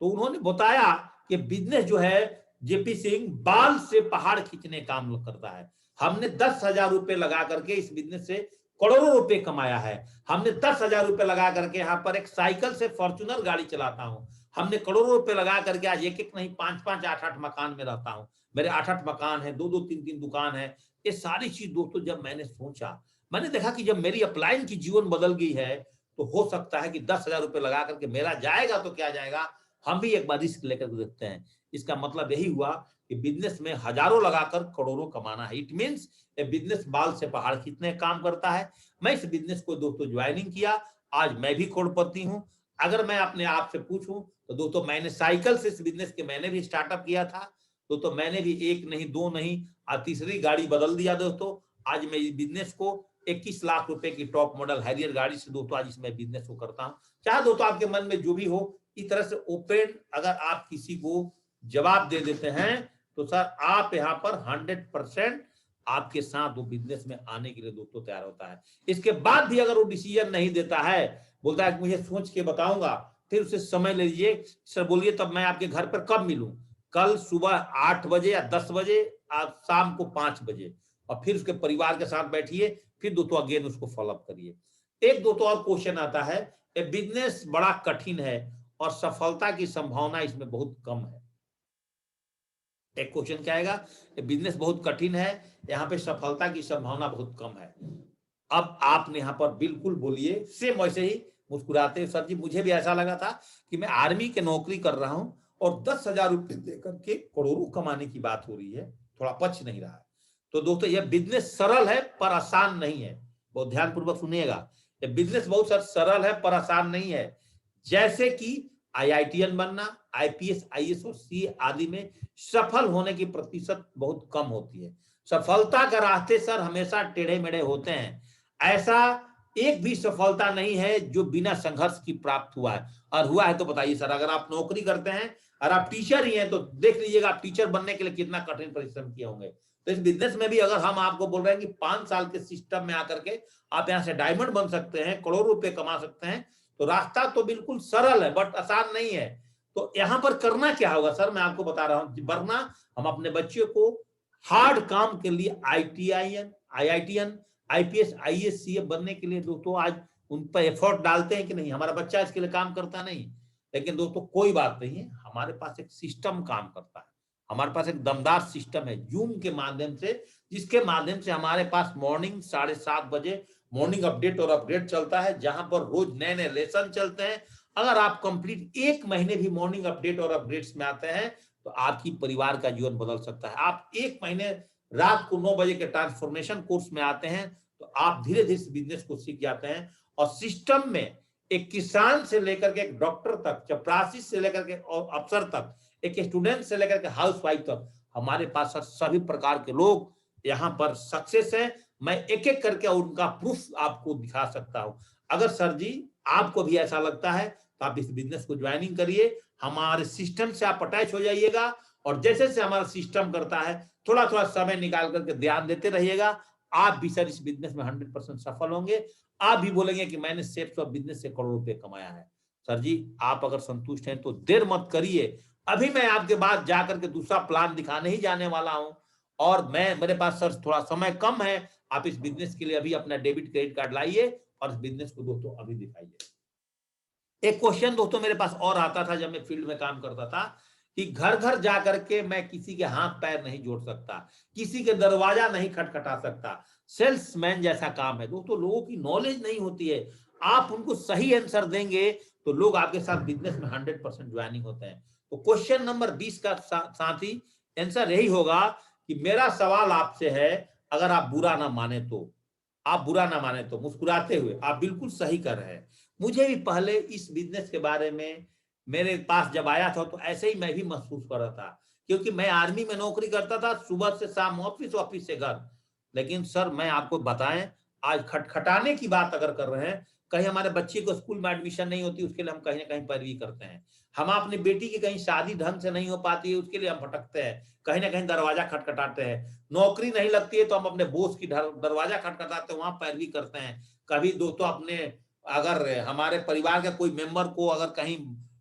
तो उन्होंने बताया कि बिजनेस जो है जेपी सिंह बाल से पहाड़ खींचने काम करता है। हमने 10,000 रुपए लगा करके इस बिजनेस से करोड़ों रुपए कमाया है। हमने 10,000 रुपए लगा करके यहाँ पर एक साइकिल से फॉर्च्यूनर गाड़ी चलाता हूँ। हमने करोड़ों रुपए लगा करके आज एक एक नहीं 5-5 8-8 मकान में रहता हूँ। मेरे 8-8 मकान है, 2-2 3-3 दुकान है। ये सारी चीज दोस्तों जब मैंने सोचा, मैंने देखा कि जब मेरी अपलाइन की जीवन बदल गई है तो हो सकता है कि 10,000 रुपए लगा करके मेरा जाएगा तो क्या जाएगा, हम भी एक बार रिस्क लेकर देखते हैं। इसका मतलब यही हुआ कि बिजनेस में हजारों लगाकर करोड़ों कमाना है। इट मींस ए बिजनेस बाल से पहाड़ खींचने काम करता है। मैं इस बिजनेस को दोस्तों ज्वाइनिंग किया, आज मैं भी करोड़पति हूं। अगर मैं अपने आप से पूछूं तो दोस्तों मैंने साइकिल से इस बिजनेस के मैंने भी स्टार्टअप किया था, तो मैंने भी 1 नहीं 2 नहीं आज तीसरी गाड़ी बदल दिया दोस्तों। आज मैं इस बिजनेस को 21 लाख रुपए की टॉप मॉडल हैरियर गाड़ी से दोस्तों आज इसमें बिजनेस को करता हूं। चाहे दोस्तों आपके मन में जो भी हो, इस तरह से ओपन अगर आप किसी को जवाब दे देते हैं तो सर आप यहाँ पर 100% आपके साथ वो बिजनेस में आने के लिए दोस्तों तैयार होता है। इसके बाद भी अगर वो डिसीजन नहीं देता है, बोलता है कि मुझे सोच के बताऊंगा, फिर उसे समय ले लीजिए। सर बोलिए तब मैं आपके घर पर कब मिलूं, कल सुबह 8 बजे या 10 बजे, आज शाम को 5 बजे, और फिर उसके परिवार के साथ बैठिए, फिर दोस्तों अगेन उसको फॉलोअप करिए। एक दोस्तों और क्वेश्चन आता है, ये बिजनेस बड़ा कठिन है और सफलता की संभावना इसमें बहुत कम है। एक क्वेश्चन क्या आएगा, बिजनेस बहुत कठिन है, यहाँ पे सफलता की संभावना बहुत कम है। अब आपने यहाँ पर बिल्कुल बोलिए सेम वैसे ही मुस्कुराते, सर जी मुझे भी ऐसा लगा था कि मैं आर्मी की नौकरी कर रहा हूँ और 10,000 रुपए देकर के करोड़ों कमाने की बात हो रही है, थोड़ा पच नहीं रहा है। तो दोस्तों यह बिजनेस सरल है पर आसान नहीं है, बहुत ध्यानपूर्वक सुनिएगा। ये बिजनेस बहुत सरल है पर आसान नहीं है। जैसे कि IITN बनना, IPS IAS और CA आदि में सफल होने की प्रतिशत बहुत कम होती है। सफलता का रास्ते सर हमेशा टेढ़े मेढ़े होते हैं। ऐसा एक भी सफलता नहीं है जो बिना संघर्ष की प्राप्त हुआ है, और हुआ है तो बताइए सर। अगर आप नौकरी करते हैं और आप टीचर ही हैं तो देख लीजिएगा आप टीचर बनने के लिए कितना कठिन परिश्रम किए होंगे। तो इस बिजनेस में भी अगर हम आपको बोल रहे हैं कि 5 साल के सिस्टम में आकर के आप यहाँ से डायमंड बन सकते हैं, करोड़ों रुपए कमा सकते हैं, तो रास्ता तो बिल्कुल सरल है बट आसान नहीं है। तो यहाँ पर करना क्या होगा सर, मैं आपको बता रहा हूँ। वरना हम अपने बच्चों को हार्ड काम के लिए IITN IPS IAS CA बनने के लिए दोस्तों आज उन पर एफर्ट डालते हैं कि नहीं, हमारा बच्चा इसके लिए काम करता नहीं। लेकिन दोस्तों कोई बात नहीं है, हमारे पास एक सिस्टम काम करता है, हमारे पास एक दमदार सिस्टम है जूम के माध्यम से, जिसके माध्यम से हमारे पास मॉर्निंग 7:30 बजे मॉर्निंग अपडेट और अपडेट चलता है, जहां पर रोज नए नए लेसन चलते हैं। अगर आप कंप्लीट 1 महीने भी मॉर्निंग अपडेट और अपडेट्स में आते हैं तो आपकी परिवार का जीवन बदल सकता है। आप 1 महीने रात को 9 बजे के ट्रांसफॉर्मेशन कोर्स में आते हैं तो आप धीरे धीरे बिजनेस को सीख जाते हैं। और सिस्टम में एक किसान से लेकर के एक डॉक्टर तक, चपरासी से लेकर के अफसर तक, एक स्टूडेंट से लेकर के हाउसवाइफ तक, हमारे पास सभी प्रकार के लोग यहाँ पर सक्सेस है। मैं एक एक करके उनका प्रूफ आपको दिखा सकता हूं। अगर सर जी आपको भी ऐसा लगता है तो आप इस बिजनेस को ज्वाइनिंग करिए, हमारे सिस्टम से आप अटैच हो जाइएगा, और जैसे जैसे हमारा सिस्टम करता है थोड़ा थोड़ा समय निकाल करके ध्यान देते रहिएगा, आप भी सर इस बिजनेस में 100% सफल होंगे। आप भी बोलेंगे कि मैंने सेफ्स ऑफ बिजनेस से करोड़ों रुपए कमाया है। सर जी आप अगर संतुष्ट हैं तो देर मत करिए, अभी मैं आपके बाद जाकर के दूसरा प्लान दिखाने ही जाने वाला हूं। और मेरे पास सर थोड़ा समय कम है, आप इस बिजनेस के लिए अभी अपना डेबिट क्रेडिट कार्ड लाइए और इस बिजनेस को दोस्तों अभी दिखाइए। एक क्वेश्चन दोस्तों मेरे पास और आता था जब मैं फील्ड में काम करता था कि घर घर जाकर के मैं किसी के हाथ पैर नहीं जोड़ सकता, किसी के दरवाजा नहीं खटखटा सकता, सेल्समैन जैसा काम है दोस्तों। लोगों की नॉलेज नहीं होती है, आप उनको सही आंसर देंगे तो लोग आपके साथ बिजनेस में 100% ज्वाइनिंग होते हैं। तो क्वेश्चन नंबर 20 का साथी आंसर यही होगा कि मेरा सवाल आपसे है, अगर आप बुरा ना माने तो, आप बुरा ना माने तो, मुस्कुराते हुए, आप बिल्कुल सही कर रहे हैं, मुझे भी पहले इस बिजनेस के बारे में मेरे पास जब आया था तो ऐसे ही मैं भी महसूस कर रहा था, क्योंकि मैं आर्मी में नौकरी करता था, सुबह से शाम ऑफिस, ऑफिस से घर। लेकिन सर मैं आपको बताएं, आज खटखटाने की बात अगर कर रहे हैं, कहीं हमारे बच्चे को स्कूल में एडमिशन नहीं होती, उसके लिए हम कहीं ना कहीं पैरवी करते हैं। हम अपनी बेटी की कहीं शादी ढंग से नहीं हो पाती है, उसके लिए हम भटकते हैं, कहीं ना कहीं दरवाजा खटखटाते हैं। नौकरी नहीं लगती है तो हम अपने बॉस की दरवाजा खटखटाते हैं, वहां पैरवी करते हैं। कभी दोस्तों अपने, अगर हमारे परिवार के कोई मेंबर को अगर कहीं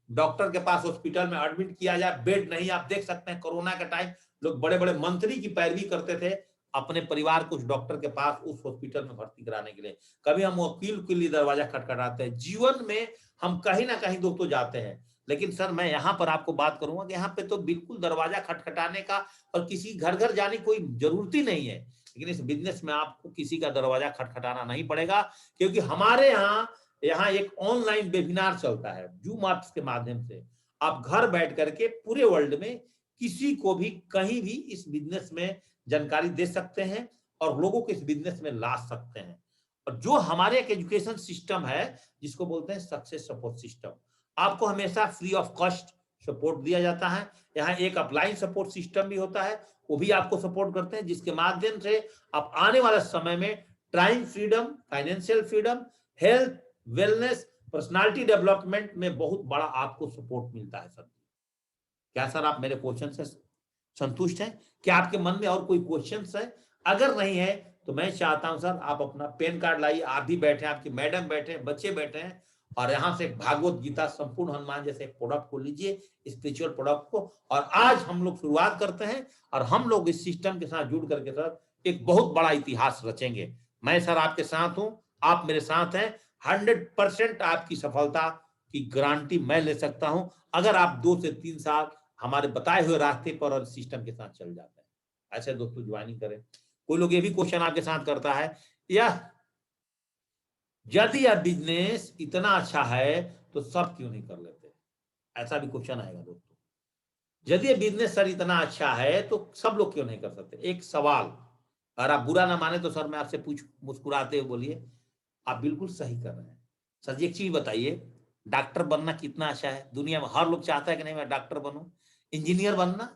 डॉक्टर के पास हॉस्पिटल में एडमिट किया जाए, बेड नहीं, आप देख सकते हैं कोरोना के टाइम लोग बड़े बड़े मंत्री की पैरवी करते थे अपने परिवार को उस डॉक्टर के पास उस हॉस्पिटल में भर्ती कराने के लिए। कभी हम वकील के लिए दरवाजा खटखटाते हैं। जीवन में हम कहीं ना कहीं दोस्तों जाते हैं। लेकिन सर मैं यहाँ पर आपको बात करूंगा कि यहाँ पे तो बिल्कुल दरवाजा खटखटाने का और किसी घर घर जाने की कोई जरूरत ही नहीं है। लेकिन इस बिजनेस में आपको किसी का दरवाजा खटखटाना नहीं पड़ेगा, क्योंकि हमारे यहाँ एक ऑनलाइन वेबिनार चलता है जूम ऐप्स के माध्यम से। आप घर बैठ करके पूरे वर्ल्ड में किसी को भी कहीं भी इस बिजनेस में जानकारी दे सकते हैं और लोगों को इस बिजनेस में ला सकते हैं। और जो हमारे एक एजुकेशन सिस्टम है जिसको बोलते हैं सक्सेस सपोर्ट सिस्टम, आपको हमेशा फ्री ऑफ कॉस्ट सपोर्ट दिया जाता है। यहाँ एक अपलाइन सपोर्ट सिस्टम भी होता है, वो भी आपको सपोर्ट करते हैं, जिसके माध्यम से आप आने वाले समय में time freedom, financial freedom, health, wellness, personality development में बहुत बड़ा आपको सपोर्ट मिलता है। सर क्या सर आप मेरे क्वेश्चन से संतुष्ट हैं? क्या आपके मन में और कोई क्वेश्चन है? अगर नहीं है तो मैं चाहता हूं सर आप अपना पेन कार्ड लाइए, आप भी बैठे, आपकी मैडम बैठे, बच्चे बैठे हैं, और यहाँ से भागवत गीता संपूर्ण हनुमान जैसे प्रोडक्ट को लीजिए, स्पिरिचुअल प्रोडक्ट को, और आज हम लोग शुरुआत करते हैं और हम लोग इस सिस्टम के साथ जुड़ करके सर एक बहुत बड़ा इतिहास रचेंगे। मैं सर आपके साथ हूं, आप मेरे साथ हैं। 100% आपकी सफलता की गारंटी मैं ले सकता हूं अगर आप 2 से 3 साल हमारे बताए हुए रास्ते पर और सिस्टम के साथ चल जाते हैं। ऐसे दोस्तों ज्वाइनिंग करें। कोई लोग ये भी क्वेश्चन आपके साथ करता है, यह यदि यह बिजनेस इतना अच्छा है तो सब क्यों नहीं कर लेते? ऐसा भी क्वेश्चन आएगा दोस्तों। यदि ये बिजनेस सर इतना अच्छा है तो सब लोग क्यों नहीं कर सकते? एक सवाल, अगर आप बुरा ना माने तो सर मैं आपसे पूछ, मुस्कुराते हुए बोलिए, आप बिल्कुल सही कर रहे हैं। सर जी एक चीज बताइए, डॉक्टर बनना कितना अच्छा है? दुनिया में हर लोग चाहता है कि नहीं मैं डॉक्टर बनूं, इंजीनियर बनना,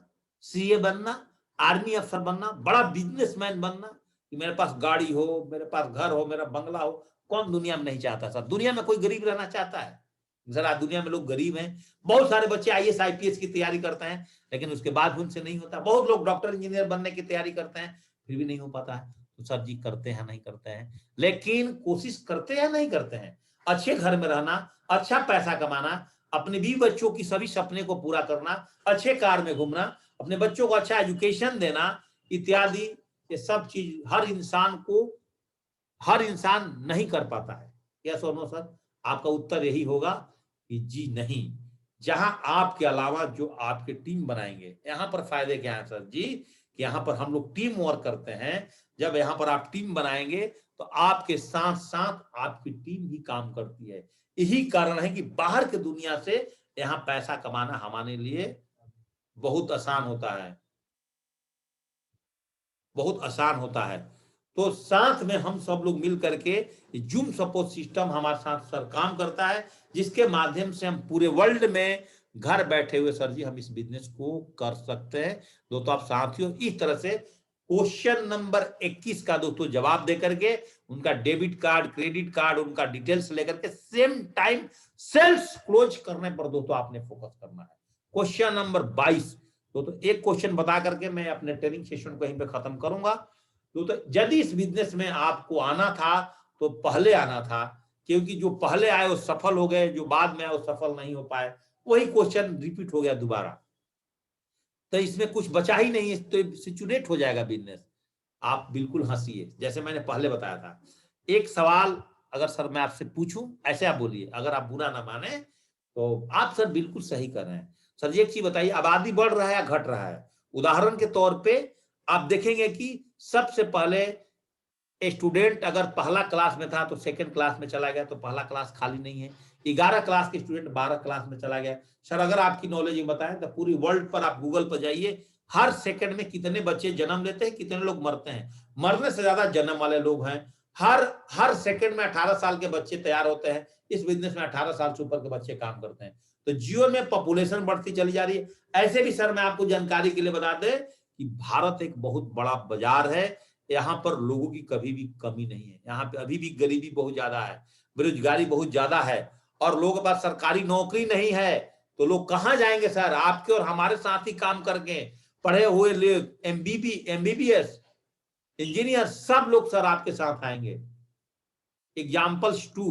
सीए बनना, आर्मी अफसर बनना, बड़ा बिजनेसमैन बनना, कि मेरे पास गाड़ी हो, मेरे पास घर हो, मेरा बंगला हो। कौन दुनिया में नहीं चाहता सर? दुनिया में कोई गरीब रहना चाहता है? सर आज दुनिया में लोग गरीब हैं। बहुत सारे बच्चे आईएएस आईपीएस की तैयारी करते हैं, लेकिन उसके बाद भी उनसे नहीं होता। बहुत लोग डॉक्टर इंजीनियर बनने की तैयारी करते हैं, फिर भी नहीं हो पाता है। तो सर जी करते हैं नहीं करते हैं, लेकिन कोशिश करते हैं नहीं करते हैं। अच्छे घर में रहना, अच्छा पैसा कमाना, अपने बीवी बच्चों की सभी सपने को पूरा करना, अच्छे कार में घूमना, अपने बच्चों को अच्छा एजुकेशन देना इत्यादि, ये सब चीज हर इंसान नहीं कर पाता है। यस और नो सर? आपका उत्तर यही होगा कि जी नहीं। जहां आपके अलावा जो आपके टीम बनाएंगे, यहां पर फायदे क्या है सर जी? कि यहां पर हम लोग टीम वर्क करते हैं। जब यहां पर आप टीम बनाएंगे तो आपके साथ साथ आपकी टीम भी काम करती है। यही कारण है कि बाहर की दुनिया से यहाँ पैसा कमाना हमारे लिए बहुत आसान होता है, बहुत आसान होता है। तो साथ में हम सब लोग मिल करके जूम सपोर्ट सिस्टम हमारे साथ सर काम करता है, जिसके माध्यम से हम पूरे वर्ल्ड में घर बैठे हुए सर जी हम इस बिजनेस को कर सकते हैं। दोस्तों आप साथियों इस तरह से क्वेश्चन नंबर 21 का दोस्तों जवाब दे करके उनका डेबिट कार्ड, क्रेडिट कार्ड, उनका डिटेल्स लेकर के सेम टाइम सेल्स क्लोज करने पर दोस्तों आपने फोकस करना है। क्वेश्चन नंबर 22 तो एक क्वेश्चन बता करके मैं अपने ट्रेनिंग सेशन को यहीं पे खत्म करूंगा। तो यदि इस बिजनेस में आपको आना था तो पहले आना था, क्योंकि जो पहले आए वो सफल हो गए, जो बाद में आए वो सफल नहीं हो पाए। वही क्वेश्चन रिपीट हो गया दोबारा, तो इसमें कुछ बचा ही नहीं है, तो सिचुएट हो जाएगा बिजनेस। आप बिल्कुल हंसिए, जैसे मैंने पहले बताया था। एक सवाल अगर सर मैं आपसे पूछूं, ऐसे आप बोलिए, अगर आप बुरा ना माने तो आप सर बिल्कुल सही कर रहे हैं। सर जी एक चीज बताइए, आबादी बढ़ रहा है या घट रहा है? उदाहरण के तौर पे आप देखेंगे कि सबसे पहले स्टूडेंट अगर पहला क्लास में था तो सेकंड क्लास में चला गया, तो पहला क्लास खाली नहीं है। 11 क्लास के स्टूडेंट 12 क्लास में चला गया। सर अगर आपकी नॉलेज बताएं तो पूरी वर्ल्ड पर आप गूगल पर जाइए, हर सेकंड में कितने बच्चे जन्म लेते हैं, कितने लोग मरते हैं। मरने से ज्यादा जन्म वाले लोग हैं। हर सेकंड में 18 साल के बच्चे तैयार होते हैं। इस बिजनेस में 18 साल से ऊपर के बच्चे काम करते हैं। तो जियो में पॉपुलेशन बढ़ती चली जा रही है। ऐसे भी सर मैं आपको जानकारी के लिए बता दें कि भारत एक बहुत बड़ा बाजार है। यहाँ पर लोगों की कभी भी कमी नहीं है। यहाँ पे अभी भी गरीबी बहुत ज्यादा है, बेरोजगारी बहुत ज्यादा है, और लोगों के पास सरकारी नौकरी नहीं है। तो लोग कहाँ जाएंगे सर? आपके और हमारे साथ ही काम करके पढ़े हुए लोग, एमबीबीएस इंजीनियर, सब लोग सर आपके साथ आएंगे। एग्जाम्पल्स टू,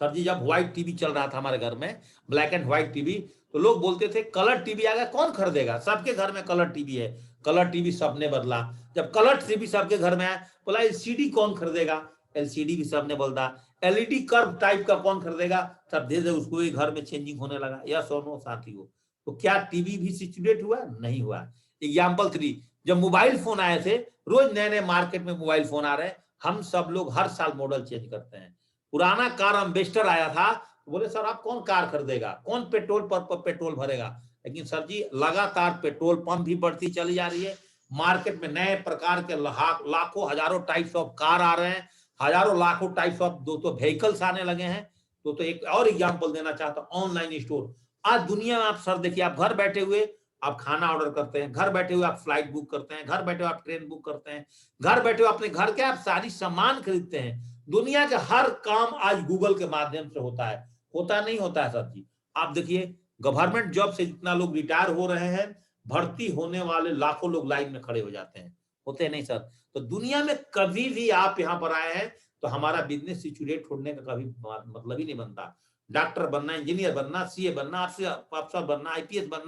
सर जी जब व्हाइट टीवी चल रहा था हमारे घर में, ब्लैक एंड व्हाइट टीवी, तो लोग बोलते थे कलर टीवी आ गया, कौन खरीदेगा? सबके घर में कलर टीवी है। कलर टीवी सबने बदला। जब कलर टीवी सबके घर में आया, बोला एलसीडी कौन खरीदेगा? एलसीडी भी सबने बदला। एलईडी कर्व टाइप का कौन खरीदेगा? सब दे दे उसको, ही घर में चेंजिंग होने लगा। यस और नो साथियों? तो क्या टीवी भी सिचुएट हुआ? नहीं हुआ। एग्जाम्पल 3, जब मोबाइल फोन आए थे, रोज नए नए मार्केट में मोबाइल फोन आ रहे हैं, हम सब लोग हर साल मॉडल चेंज करते हैं। पुराना कार अम्बेस्टर आया था, तो बोले सर आप कौन कार खरीदेगा, कौन पेट्रोल पर पेट्रोल भरेगा? लेकिन सर जी लगातार पेट्रोल पंप भी बढ़ती चली जा रही है। मार्केट में नए प्रकार के लाखों हजारों टाइप्स ऑफ कार आ रहे हैं, हजारों लाखों टाइप्स ऑफ दो व्हीकल्स आने लगे हैं। तो एक और एग्जांपल देना चाहता हूं, ऑनलाइन स्टोर। आज दुनिया में आप सर देखिए, आप घर बैठे हुए आप खाना ऑर्डर करते हैं, घर बैठे हुए आप फ्लाइट बुक करते हैं, घर बैठे हुए आप ट्रेन बुक करते हैं, घर बैठे हुए अपने घर के आप सारी सामान खरीदते हैं। दुनिया के हर काम आज गूगल के माध्यम से होता है। होता नहीं होता है सर जी? आप देखिए गवर्नमेंट जॉब से जितना लोग रिटायर हो रहे हैं, भर्ती होने वाले लाखों लोग लाइन में खड़े हो जाते हैं। होते नहीं सर? तो दुनिया में कभी भी आप यहाँ पर आए हैं तो हमारा बिजनेस सिचुएट होने का कभी मतलब ही नहीं बनता। डॉक्टर बनना, इंजीनियर बनना, सीए बनना, अफसर बनना, आईपीएस बनना,